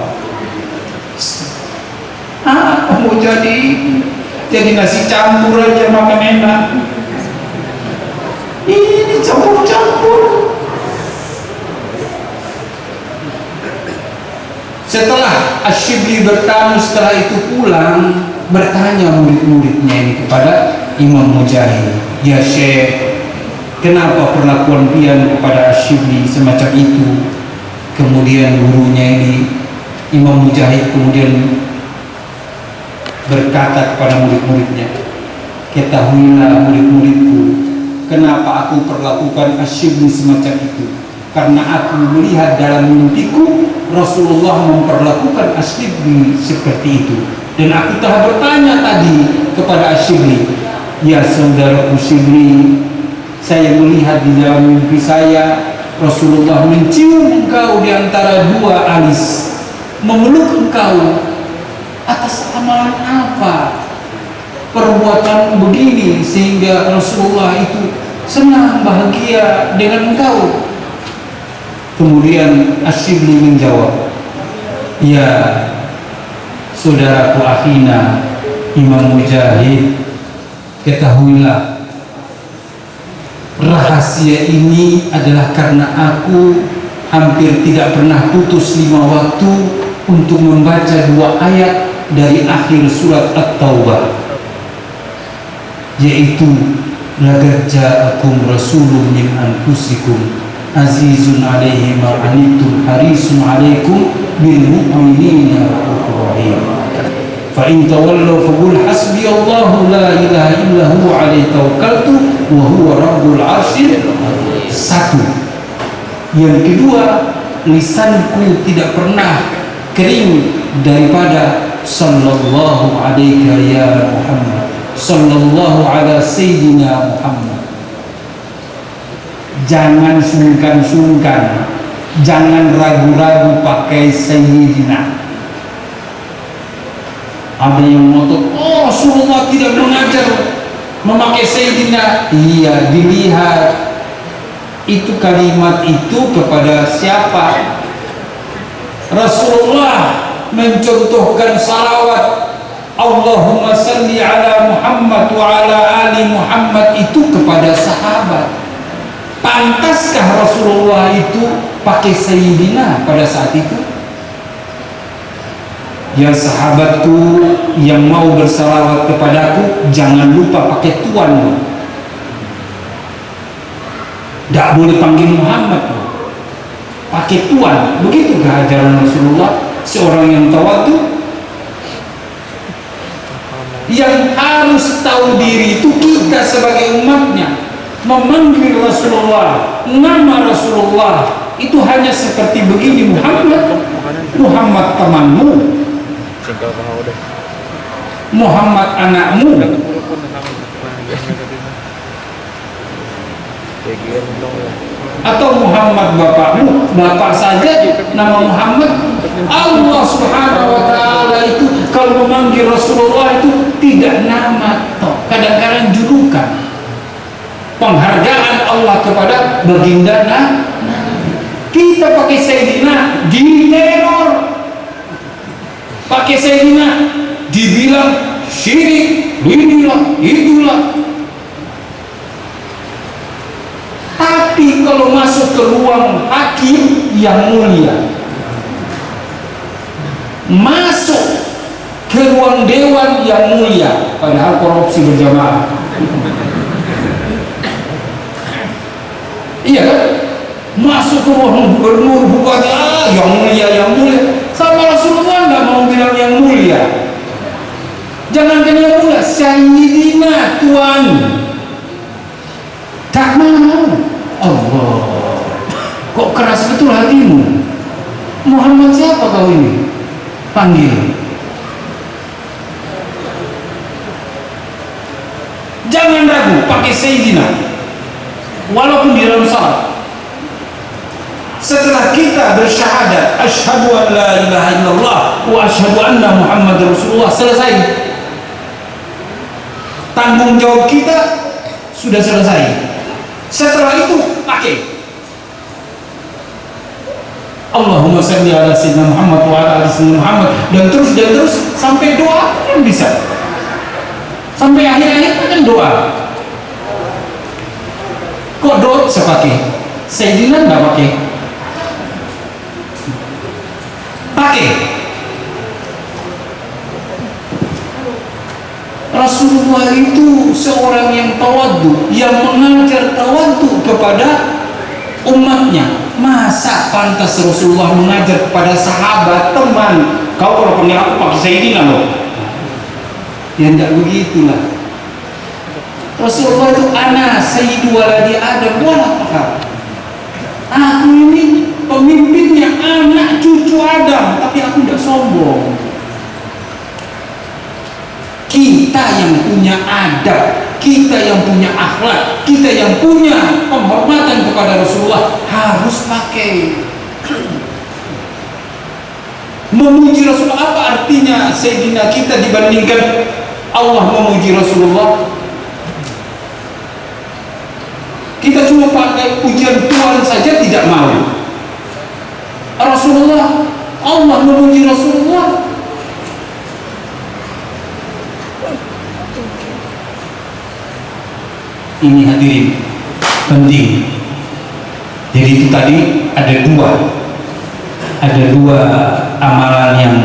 Mau jadi nasi campur aja makan enak, ini campur-campur. Setelah Ash-Shibli bertamu, setelah itu pulang, bertanya murid-muridnya ini kepada Imam Mujahid, ya Syekh, kenapa perlakuan pian kepada Ash-Shibli semacam itu? Kemudian gurunya ini Imam Mujahid kemudian berkata kepada murid-muridnya, ketahuilah murid-muridku, kenapa aku perlakukan Ash-Shibli semacam itu? Karena aku melihat dalam mimpiku Rasulullah memperlakukan Ash-Shibli seperti itu. Dan aku telah bertanya tadi kepada Ash-Shibli, ya saudaraku Shibli, saya melihat di dalam mimpi saya Rasulullah mencium engkau di antara dua alis, memeluk engkau. Atas amalan apa perbuatan begini sehingga Rasulullah itu senang bahagia dengan engkau? Kemudian Ash-Shibli menjawab, ya saudaraku akhina Imam Mujahid, ketahuilah rahasia ini adalah karena aku hampir tidak pernah putus 5 waktu untuk membaca 2 ayat dari akhir surat At-Taubah, yaitu laqad ja'akum rasulun min anfusikum azizun 'alaihi ma 'anittum harisun 'alaikum bil mu'minina ra'ufur rahim fa in tawallaw faqul hasbiyallahu la ilaha illa huwa 'alaihi tawakkaltu wa huwa rabbul 'arsyil 1. Yang kedua, lisanku tidak pernah kering daripada sallallahu alaika ya Muhammad, sallallahu ala sayyidina Muhammad. Jangan sungkan-sungkan, jangan ragu-ragu pakai sayyidina. Ada yang ngotot, oh Rasulullah tidak mengajar memakai sayyidina. Iya, dilihat itu kalimat itu kepada siapa. Rasulullah mencontohkan salawat Allahumma salli ala Muhammad wa ala ali Muhammad itu kepada sahabat. Pantaskah Rasulullah itu pakai sayyidina pada saat itu? Ya sahabatku yang mau bersalawat kepadaku, jangan lupa pakai tuanmu. Tidak boleh panggil Muhammad, pakai tuan. Begitu ajaran Rasulullah. Seorang yang tawadhu, yang harus tahu diri itu kita sebagai umatnya. Memanggil Rasulullah, nama Rasulullah itu hanya seperti begini: Muhammad, Muhammad temanmu, Muhammad anakmu, atau Muhammad bapakmu. Bapak saja nama Muhammad. Allah Subhanahu wa ta'ala itu kalau memanggil Rasulullah itu tidak nama toh, kadang-kadang julukan. Penghargaan Allah kepada baginda Nabi. Kita pakai Sayyidina diteror, pakai Sayyidina dibilang syirik, inilah itulah. Tapi kalau masuk ke ruang hakim yang mulia, masuk ke ruang dewan yang mulia, padahal korupsi berjamaah. Iya kan? Masuk ke ruang gubernur, bupati, yang mulia, yang mulia. Sama Rasulullah nggak mau bilang yang mulia. Jangankan yang mulia, Sayyidina, Tuan. Tak mau. Allah, kok keras betul hatimu. Muhammad siapa kau ini? Panggil. Jangan ragu, pakai Sayyidina. Walaupun di dalam salat. Setelah kita bersyahadat asyhadu an la ilaha illallah wa asyhadu anna Muhammadar Rasulullah, selesai. Tanggung jawab kita sudah selesai. Setelah itu pakai Allahumma shalli ala sayyidina Muhammad wa ala ali sayyidina Muhammad, dan terus sampai doa kan bisa. Sampai akhir-akhir kan doa. Kok doa bisa pakai? Sayyidina enggak pakai. Pakai. Rasulullah itu seorang yang tawadhu, yang mengajar tawadhu kepada umatnya. Masa pantas Rasulullah mengajar kepada sahabat, teman, kau kalau panggil aku pakai Sayyidina loh? Ya tidak begitulah. Rasulullah itu ana sayyidu waladi Adam wala fakhar. Aku ini pemimpinnya anak cucu Adam, tapi aku tidak sombong. Kita yang punya adab, kita yang punya akhlak, kita yang punya penghormatan kepada Rasulullah harus pakai. Memuji Rasulullah, apa artinya Sayyidina kita dibandingkan Allah memuji Rasulullah? Kita cuma pakai pujian Tuhan saja tidak mau. Rasulullah, Allah memuji Rasulullah. Ini hadirin penting. Jadi itu tadi ada dua amalan yang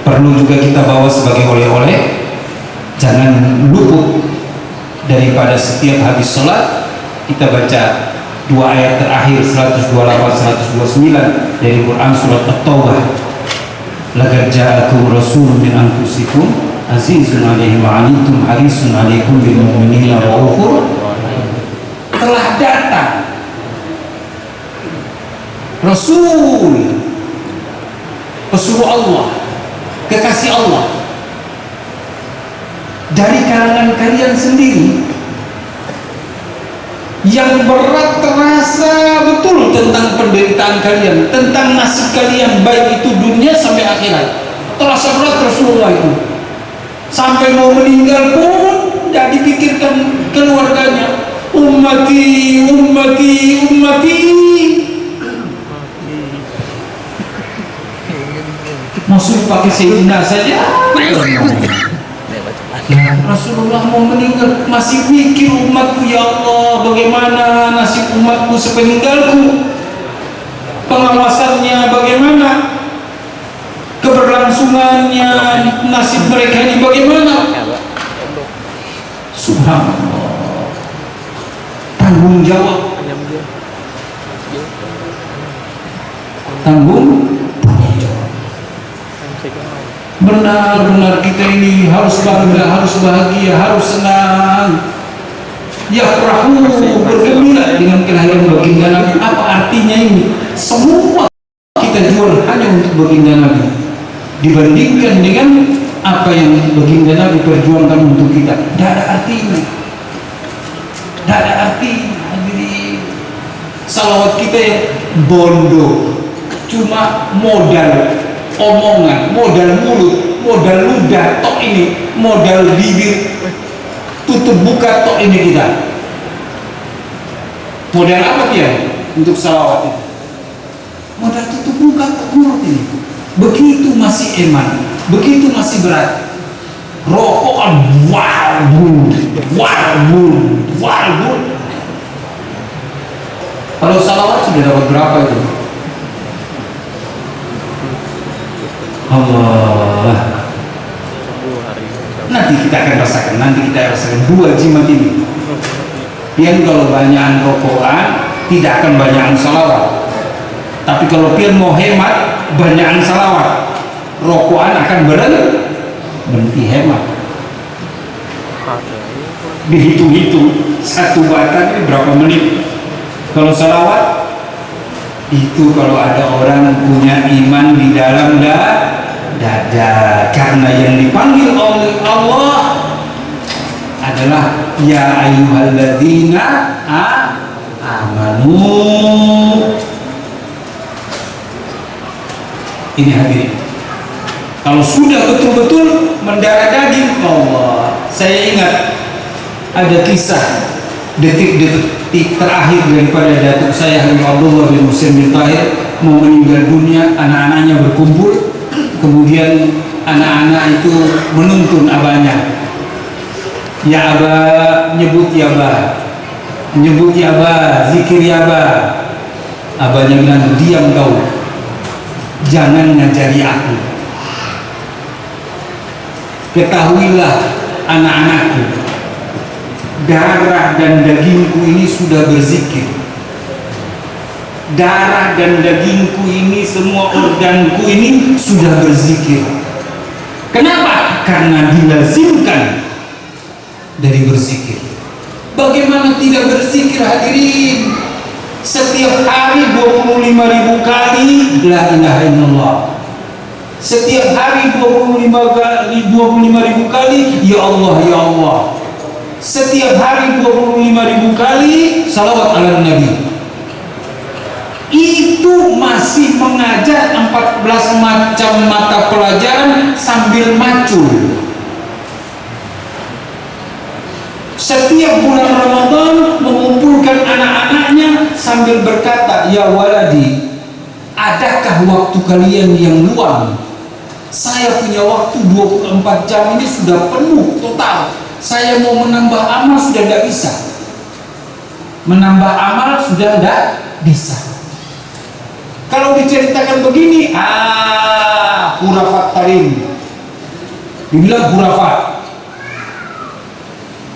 perlu juga kita bawa sebagai oleh-oleh. Jangan luput daripada setiap habis sholat kita baca dua ayat terakhir 128-129 dari Quran surat At-Taubah. Laqad ja'akum rasulun min anfusikum azizun 'alaihi ma 'anittum harisun 'alaikum bil mu'minina raufur. Telah datang Rasul, pesuruh Allah, kekasih Allah, dari kalangan kalian sendiri, yang berat terasa betul tentang penderitaan kalian, tentang nasib kalian, baik itu dunia sampai akhirat. Terasa berat Rasulullah itu, sampai mau meninggal pun tidak dipikirkan keluarganya. Ummati, ummati, ummati. Maksud pakai Sayyidina saja. Rasulullah mau meninggal masih mikir umatku, ya Allah, bagaimana nasib umatku sepeninggalku, pengawasannya bagaimana, keberlangsungan keberlangsungannya nasib mereka ini bagaimana? Subhanallah. Tanggung jawab. Tanggung jawab. Benar-benar kita ini harus bangga, harus bahagia, harus senang. Yafrahu, bergembira dengan kelahiran baginda Nabi. Apa artinya ini? Semua kita jual hanya untuk baginda Nabi, dibandingkan dengan apa yang baginda Nabi perjuangkan untuk kita. Tidak ada artinya. Tidak ada arti. Salawat kita yang bondo, cuma modal omongan, modal mulut, modal ludah, tok ini, modal bibir tutup buka, tok ini kita. Modal apa dia untuk salawat itu? Modal tutup buka, tok mulut ini. Begitu masih eman, begitu masih berat. Rokokan warbul. Kalau salawat sudah dapat berapa itu? Allah. Nanti kita akan rasakan, 2 jimat ini. Pian kalau banyakan rokokan, tidak akan banyakan salawat. Tapi kalau pian mau hemat, banyakan salawat, rokokan akan berhenti hemat. Dihitung-hitung satu batang ini berapa menit. Kalau salawat itu, kalau ada orang punya iman di dalam dada, karena yang dipanggil oleh Allah adalah ya ayyuhalladzina amanu. Ini hadirin, kalau sudah betul-betul mendarah daging Allah. Saya ingat ada kisah detik-detik terakhir daripada datuk saya Habib Abdullah bin Muslim bin Tahir mau meninggal dunia. Anak-anaknya berkumpul, kemudian anak-anak itu menuntun abahnya. Ya abah, nyebut ya abah, nyebut ya abah, zikir ya abah. Abahnya bilang, diam kau, jangan ngajari aku. Ketahuilah anak-anakku, darah dan dagingku ini sudah berzikir. Darah dan dagingku ini, semua organku ini sudah berzikir. Kenapa? Karena dilazimkan dari berzikir. Bagaimana tidak berzikir hadirin? Setiap hari 25.000 kali la ilaha illallah. Setiap hari 25.000 kali ya Allah ya Allah. Setiap hari 25.000 kali salawat ala Nabi. Itu masih mengajar 14 macam mata pelajaran sambil macul. Setiap bulan Ramadan mengumpulkan anak-anaknya sambil berkata, ya waladi, adakah waktu kalian yang luang? Saya punya waktu 24 jam ini sudah penuh total. Saya mau menambah amal sudah tidak bisa. Menambah amal sudah tidak bisa. Kalau diceritakan begini, hurafat tarim. Dibilang hurafat.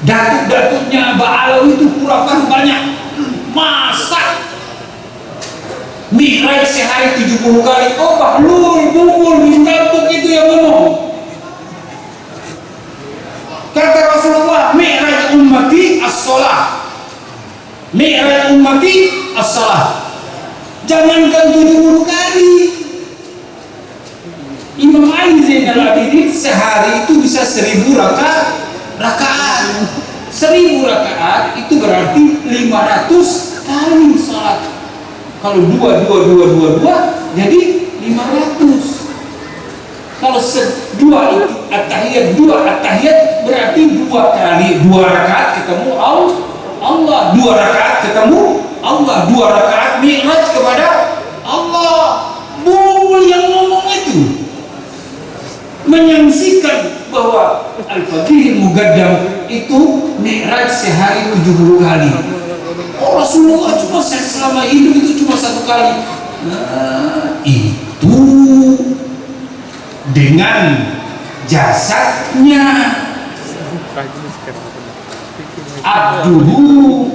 Datuk-datuknya Mbak Alawi itu hurafat banyak. Masa Mi'raj sehari 70 kali. Oh bahlul, bungul, mintabuk itu yang ngomong. Kata Rasulullah, Mi'raj ummati as-salah. Mi'raj ummati as-salah. Jangankan 70 kali. Imam Ali Zainal Abidin sehari itu bisa 1000 rakaat. 1000 rakaat itu berarti 500 kali salat. Kalau 2 jadi 500. Kalau 2 at-tahiyat berarti 2 kali 2 rakaat ketemu Allah, 2 rakaat ketemu Allah, 2 rakaat mi'raj kepada Allah. Bungul yang ngomong itu menyaksikan bahwa Al-Faqih Mugaddam itu mi'raj sehari 70 kali. Oh Rasulullah cuma selama hidup itu cuma 1 kali. Nah, itu dengan jasadnya. Abduhu.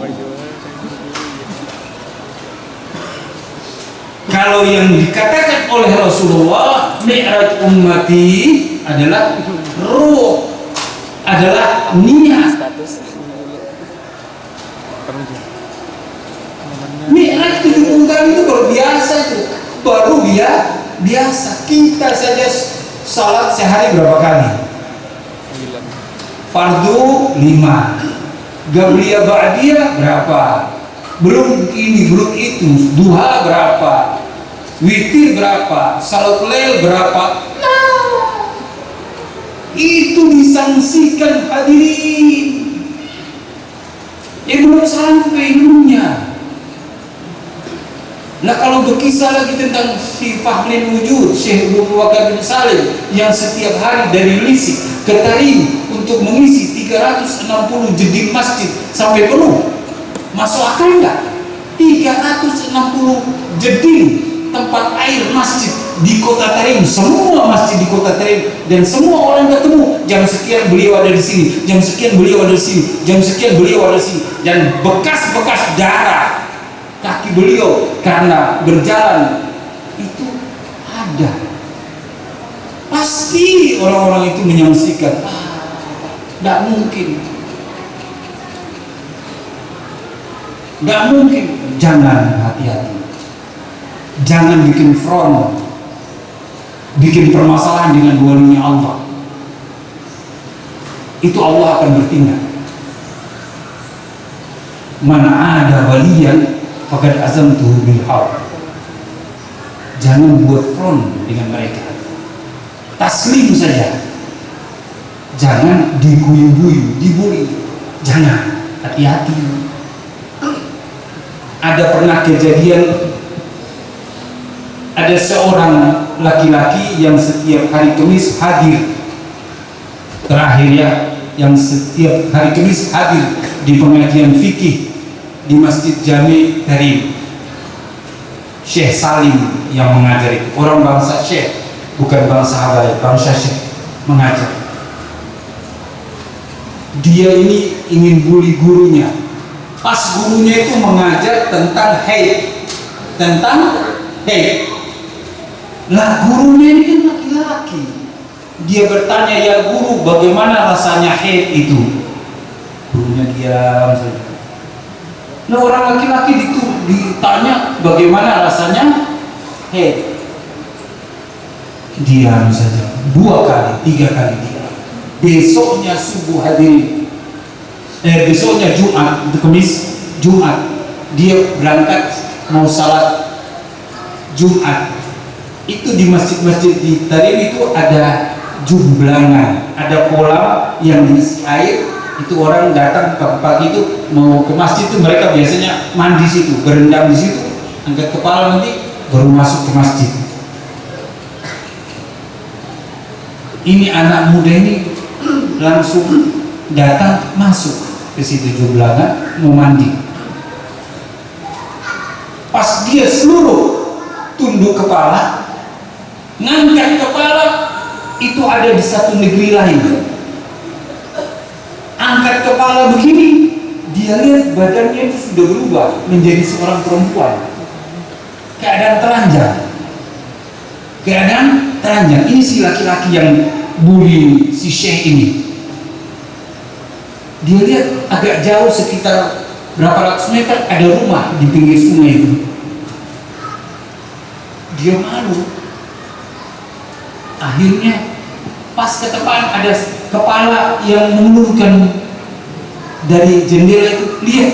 Kalau yang dikatakan oleh Rasulullah mi'raj ummati adalah ruh, adalah niat. Mi'raj 70 kali itu baru biasa itu, baru biasa. Kita saja salat sehari berapa kali? Fardu 5, Gabliyah Ba'diyah berapa? Belum ini, belum itu. Duha berapa? Witir berapa? Salat lail berapa? Nah, itu disangsikan hadirin. Belum sampai ilmunya. Nah, kalau berkisah lagi tentang si Fahlil Wujud, Syekh Ibnu Waqar bin Salim yang setiap hari dari Lisik ke Tarim untuk mengisi 360 jeding masjid sampai penuh, masuk akal enggak? 360 jeding tempat air masjid di kota Tarim, semua masjid di kota Tarim, dan semua orang ketemu jam sekian beliau ada di sini, jam sekian beliau ada di sini, jam sekian beliau ada di sini, dan bekas-bekas darah kaki beliau karena berjalan itu ada. Pasti orang-orang itu menyaksikan, tidak mungkin, tidak mungkin. Jangan, hati-hati, jangan bikin front, bikin permasalahan dengan walinya Allah. Itu Allah akan bertindak. Mana ada waliyan faqad azamtuhu bil harb. Jangan buat front dengan mereka, taslim saja, jangan diguyu-guyu, dibully, jangan. Hati-hati. Ada pernah kejadian, ada seorang laki-laki yang setiap hari Kamis hadir, terakhir ya, yang setiap hari Kamis hadir di pengajian fikih di Masjid Jami Tarim. Syekh Salim yang mengajari, orang bangsa Syekh, bukan bangsa Habaib, bangsa Syekh mengajar. Dia ini ingin bully gurunya. Pas gurunya itu mengajar tentang haid, Lah gurunya ini kan laki-laki. Dia bertanya, ya guru, bagaimana rasanya haid itu? Gurunya diam saja. Nah, orang laki-laki ditanya bagaimana rasanya haid, diam saja. 2 kali, 3 kali diam. Besoknya subuh hadirin, besoknya Jumat, Kamis, Jumat, dia berangkat mau salat Jumat. Itu di masjid-masjid di Tarim itu ada jumblangan, ada kolam yang diisi air. Itu orang datang pagi-pagi itu mau ke masjid itu, mereka biasanya mandi situ, berendam di situ, angkat kepala nanti baru masuk ke masjid. Ini anak muda ini langsung datang masuk ke situ jumblangan mau mandi. Pas dia seluruh tunduk kepala, ngangkat kepala, itu ada di satu negeri lain. Angkat kepala begini, dia lihat badannya itu sudah berubah menjadi seorang perempuan. Keadaan telanjang. Ini si laki-laki yang bully si Syekh ini. Dia lihat agak jauh, sekitar berapa ratus meter ada rumah di pinggir sungai itu. Dia malu. Akhirnya pas ke depan ada kepala yang menurunkan dari jendela itu, lihat,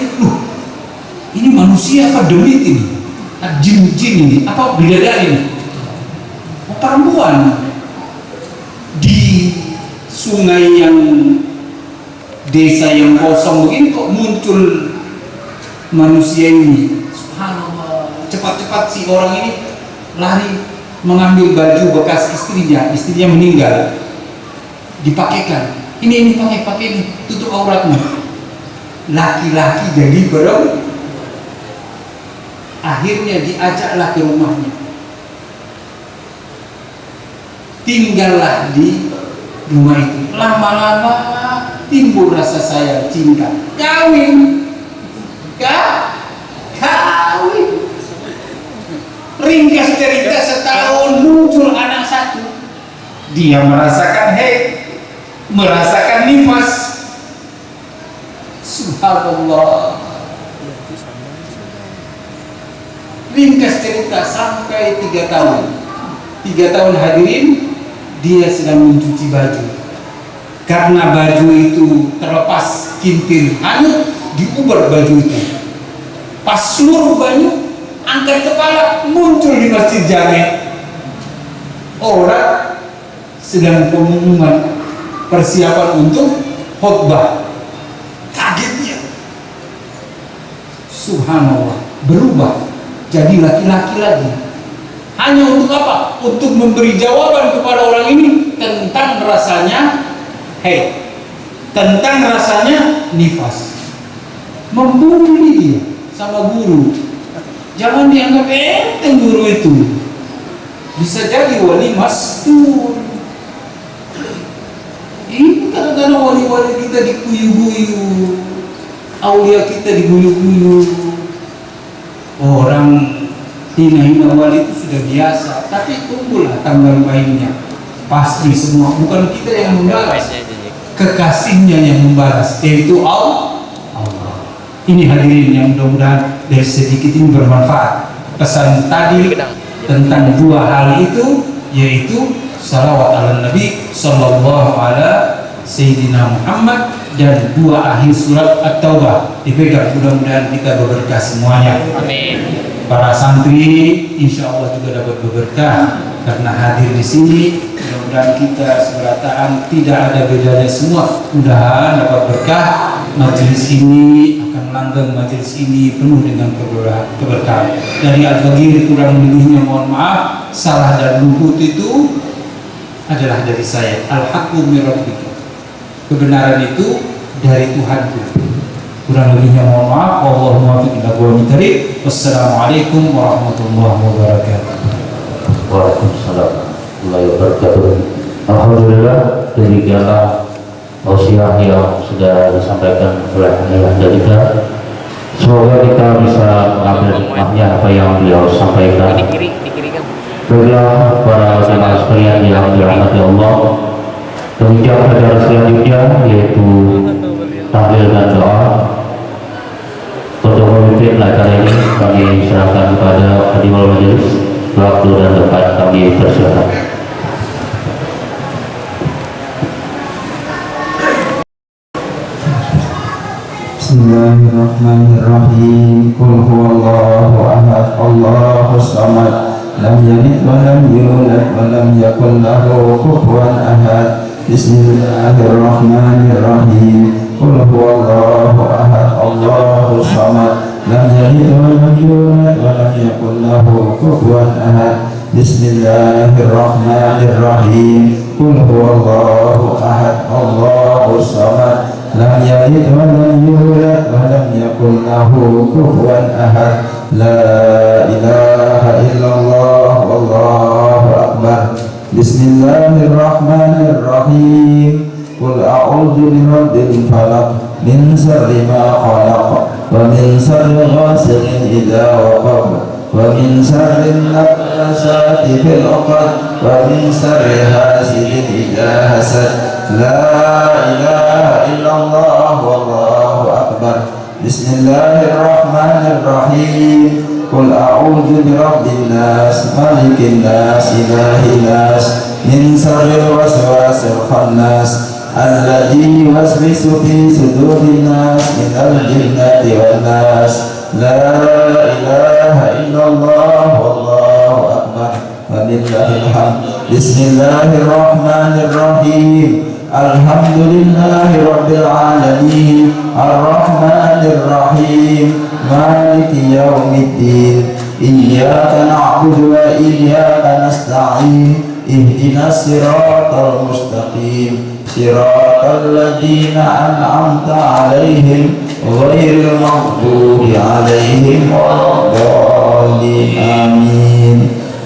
ini manusia apa demit ini? Jin-jin ini, apa bidadari ini? Perempuan. Di sungai yang desa yang kosong begini kok muncul manusia ini. Subhanallah, cepat-cepat si orang ini lari mengambil baju bekas istrinya meninggal, dipakaikan. Ini pakai ini, tutup auratmu. Laki-laki jadi bareng. Akhirnya diajaklah ke rumahnya. tinggallah di rumah itu. Lama-lama timbul rasa sayang cinta, kawin. Ringkas cerita, setahun muncul anak satu. Dia merasakan merasakan nifas. Subhanallah. Ringkas cerita sampai 3 tahun. 3 tahun hadirin, dia sedang mencuci baju. Karena baju itu terlepas kintil hanyut, diuber baju itu. Pas seluruh baju, angkat kepala, muncul di Masjid Jami'. Orang sedang pengumuman persiapan untuk khutbah. Kaget dia. Subhanallah, berubah jadi laki-laki lagi. Hanya untuk apa? Untuk memberi jawaban kepada orang ini tentang rasanya tentang rasanya nifas. Membuli dia sama guru. Jangan dianggap enteng guru itu. Bisa jadi wali mastur. Ini kadang-kadang wali-wali kita dikuyu-kuyu, aulia kita diguyu-guyu. Orang hina-hina wali itu sudah biasa, tapi tunggulah tanggal mainnya. Pasti semua, bukan kita yang membalas, kekasihnya yang membalas, yaitu Allah. Ini hadirin yang mudah-mudahan dari sedikit ini bermanfaat. Pesan tadi tentang 2 hal itu, yaitu salawat ala Nabi sallallahu ala Sayyidina Muhammad, dan 2 akhir surat At-Taubah dipegang. Mudah-mudahan kita berberkah semuanya. Amin. Para santri insya Allah juga dapat berberkah karena hadir di sini. Mudah-mudahan kita seberataan tidak ada bedanya semua. Mudah-mudahan dapat berkah. Majelis ini akan langgeng, majelis ini penuh dengan keberkahan. Dari Al-Faqir kurang lebihnya mohon maaf. Salah dan luput itu adalah dari saya. Al-haqqu min rabbika. Kebenaran itu dari Tuhanku. Kurang lebihnya mohon maaf. Allahumma muwaffiq ila aqwamit thariq. Wassalamualaikum warahmatullahi wabarakatuh. Waalaikumsalam warahmatullahi wabarakatuh. Alhamdulillah, demikianlah tausiah yang sudah disampaikan oleh Ayah Dalika. Semoga kita bisa mengambil hikmahnya apa yang beliau sampaikan. Di kiri kan. Baiklah para jemaah sekalian yang dirahmati Allah, demikian acara selanjutnya yaitu tahlil dan doa. Untuk memimpin acara ini kami serahkan kepada Khadimul Majelis. Waktu dan tempat kami persilakan. Bismillahirrahmanirrahim. Qul huwallahu ahad, Allahus samad, lam yalid wa lam yulad wa lam yakul lahu kufuwan ahad. Bismillahirrahmanirrahim. Qul huwallahu ahad, Allahus samad, lam yalid wa lam yulad wa lam yakul lahu kufuwan ahad. Bismillahirrahmanirrahim. Qul huwallahu ahad, Allahus samad, lam yalid wa lam yulad wa lam yakul lahu kufuwan ahad. La ilaha illallah, wallahu akbar. Bismillahirrahmanirrahim. Qul a'udzu birabbil falaq, min syarri ma khalaq, wa min syarri ghasiqin idza waqab, wa min syarri an-naffasati fil 'uqad, wa min syarri hasidin idza hasad. La ilaha illallah, wallahu akbar. Bismillahirrahmanirrahim. Qul a'udzu birabbin nas, malikin nas, ilahin nas, min syarril waswasil khannas, alladzi yuwaswisu fi sudurin nas, minal jinnati wan nas. La ilaha illallah, wallahu akbar. Walillahil hamd. Bismillahirrahmanirrahim. Alhamdulillahi rabbil alamin, arrahmanir rahim, maliki yaumiddin. Iyyaka na'budu wa iyyaka nasta'in. Ihdinas siratal mustaqim, siratal ladzina an'amta 'alaihim, ghairil maghdubi 'alaihim waladdallin. Amin.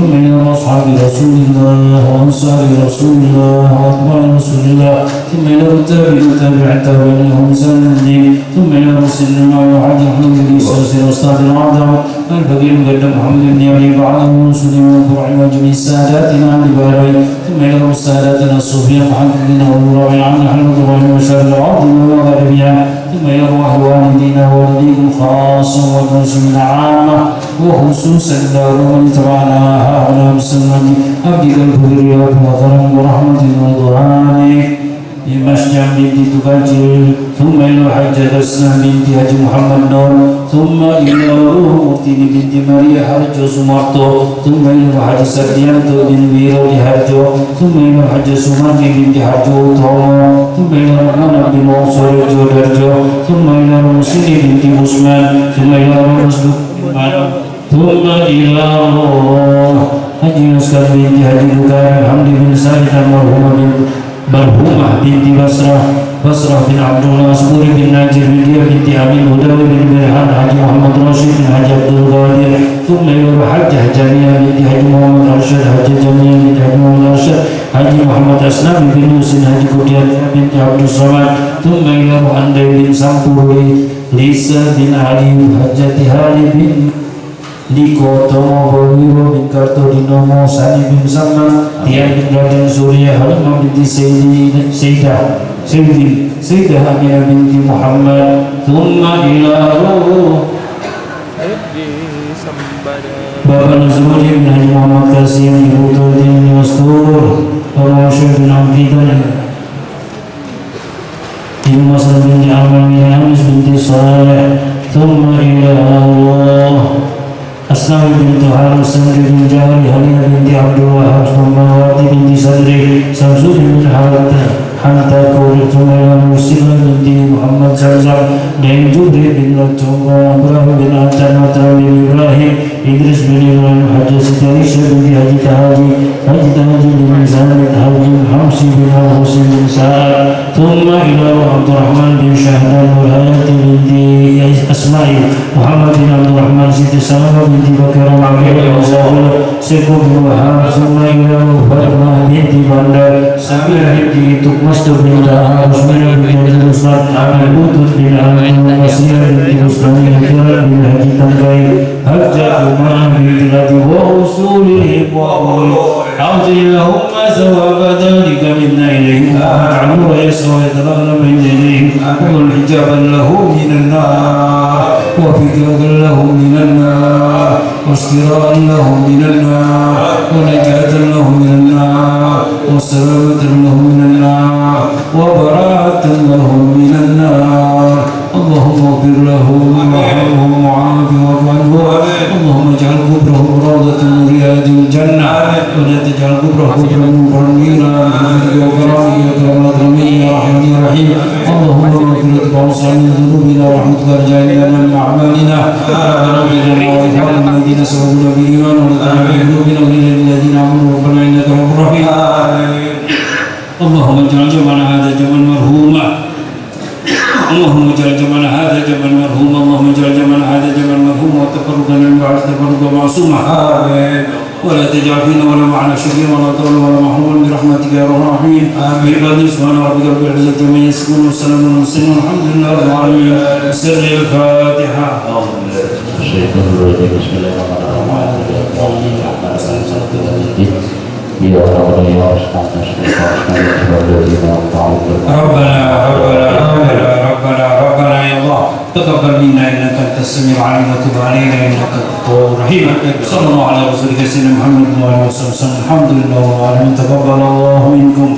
ثم إلى أصحاب رسول الله وأنصار رسول الله وأتباع رسول الله ثم إلى التابعين وتابع التابعين لهم بإحسان ثم إلى مسلم وحج أحمد بن سلسلة أستاذ الأعظم الفقير مقدم محمد بن أبي بكر ومسلم وفرع وجميع ساداتنا لبارين ثم إلى ساداتنا الصوفية محمدين والرابع عن أحمد إبراهيم وشر الأرض ومغاربها ثم إلى أرواح والدينا ووالديكم خاصة والمسلمين عامة وخصوصا إلى من تبعنا هؤلاء بسنة عبدك الفقير وكرم ورحمة ورضوانك بمشجع بنت تكاجل ثم إلى حجة أسنى بنت حج محمد نور ثم إلى روح مفتي بنت مريم حج سمارتو ثم إلى حج سرديانتو بن بيرو لحجو ثم إلى حج سماني بنت حجو طوما ثم إلى رحمن بن منصور جودرجو ثم إلى مسلم بنت عثمان ثم إلى مسلم ثم إلى حج مسكر بنت حج بكار حمد بن سعيد مرحومة بنت بصرة بن عبد الله أصبور بن ناجر بنت أمين هدوي بن برهان حج محمد راشد بن حج عبد القادر ثم إلى حج جميع بنت حج محمد راشد حج جميع بنت حج محمد راشد حج محمد أسلام بن حسين حج كوتيان بنت عبد الصمد ثم إلى مهندي بن سامبوري ليسا بن علي حجة هالي بن Liko Tomo Bawiro bin Kartodinomo Sani bin Zaman Tian bin Raden Surya Halimah binti Sayyidah Aminah binti Muhammad Thumma ila Bapak Nazrul bin Haji Muhammad Qasim Ibu Tudin bin Mastur Bapak Syed bin Abdidan Ibu Masar binti Amal bin Hamis binti Saleh Thumma ila Allah أسماء بنت هارون سمر بن جابر هنية بنت عبد الوهاب ومواد بنت صدري سمسود بن حمتا كوري ثم إلى مسلمة بنت محمد زرزر دين جبري بن لطوم وإبراهيم بن عتان وتام بن إبراهيم إدريس بن إبراهيم حج ستريش بن حج تهاجي بن زان بن حج حمصي بن حسين بن سعد ثم إلى عبد الرحمن بن شهدان والحياة بنت أسماء محمد بن عبد الرحمن سيد سلمة بنت بكر وعبد الرزاق سيكو بن وهاب ثم إلى فاطمة بنت بندر سمية بنت تقمص بن داها عثمان بن عبد الرزاق محمود بن عامر وسيلة بنت مسلم كرم بن حج تنقي حجة معه بلاد ورسوله وقول أعطي لهم ثواب ذلك منا إليهم وعنوا ويسعوا ويتبغن بين يديهم وقل حجابا له من النار وفكرة له من النار واستراء له من النار ونجاة له من النار وسلامة له من النار وبراءة له من النار اللهم اغفر له وارحمه وعافه واعف عنه اللهم اجعل قبره روضة من رياض الجنة ولا تجعل قبره كفرا من النيران وكرامه يا كرم الأكرمين يا رحمن يا رحيم اللهم مغفرتك ووسع من ذنوبنا ورحمتك ارجعنا من أعمالنا ربنا اغفر لنا ولإخواننا الذين سبقونا بالإيمان ولا تجعل في قلوبنا غلا للذين آمنوا ربنا إنك رؤوف رحيم اللهم اجعل جمعنا هذا جمعا مرحوما اللهم اجعل جمعنا هذا جمعا مرحوما اللهم اجعل جمعنا هذا جمعا مرحوما وتفرقنا من بعد تفرقا معصوما آمين ولا تجعل فينا ولا معنا شقيا ولا ضالا ولا محروما برحمتك يا ارحم الراحمين آمين سبحان ربك رب العزة عما يصفون وسلام على المرسلين والحمد لله رب العالمين سر الفاتحة الشيطان الرجيم بسم الله الرحمن الرحيم يا رب يا رحمن ربنا يا الله تقبل منا انك انت السميع العليم وتب علينا انك الغفور الرحيم صلى الله على رسولك سيدنا محمد وعلى اله وصحبه وسلم الحمد لله رب العالمين تقبل الله منكم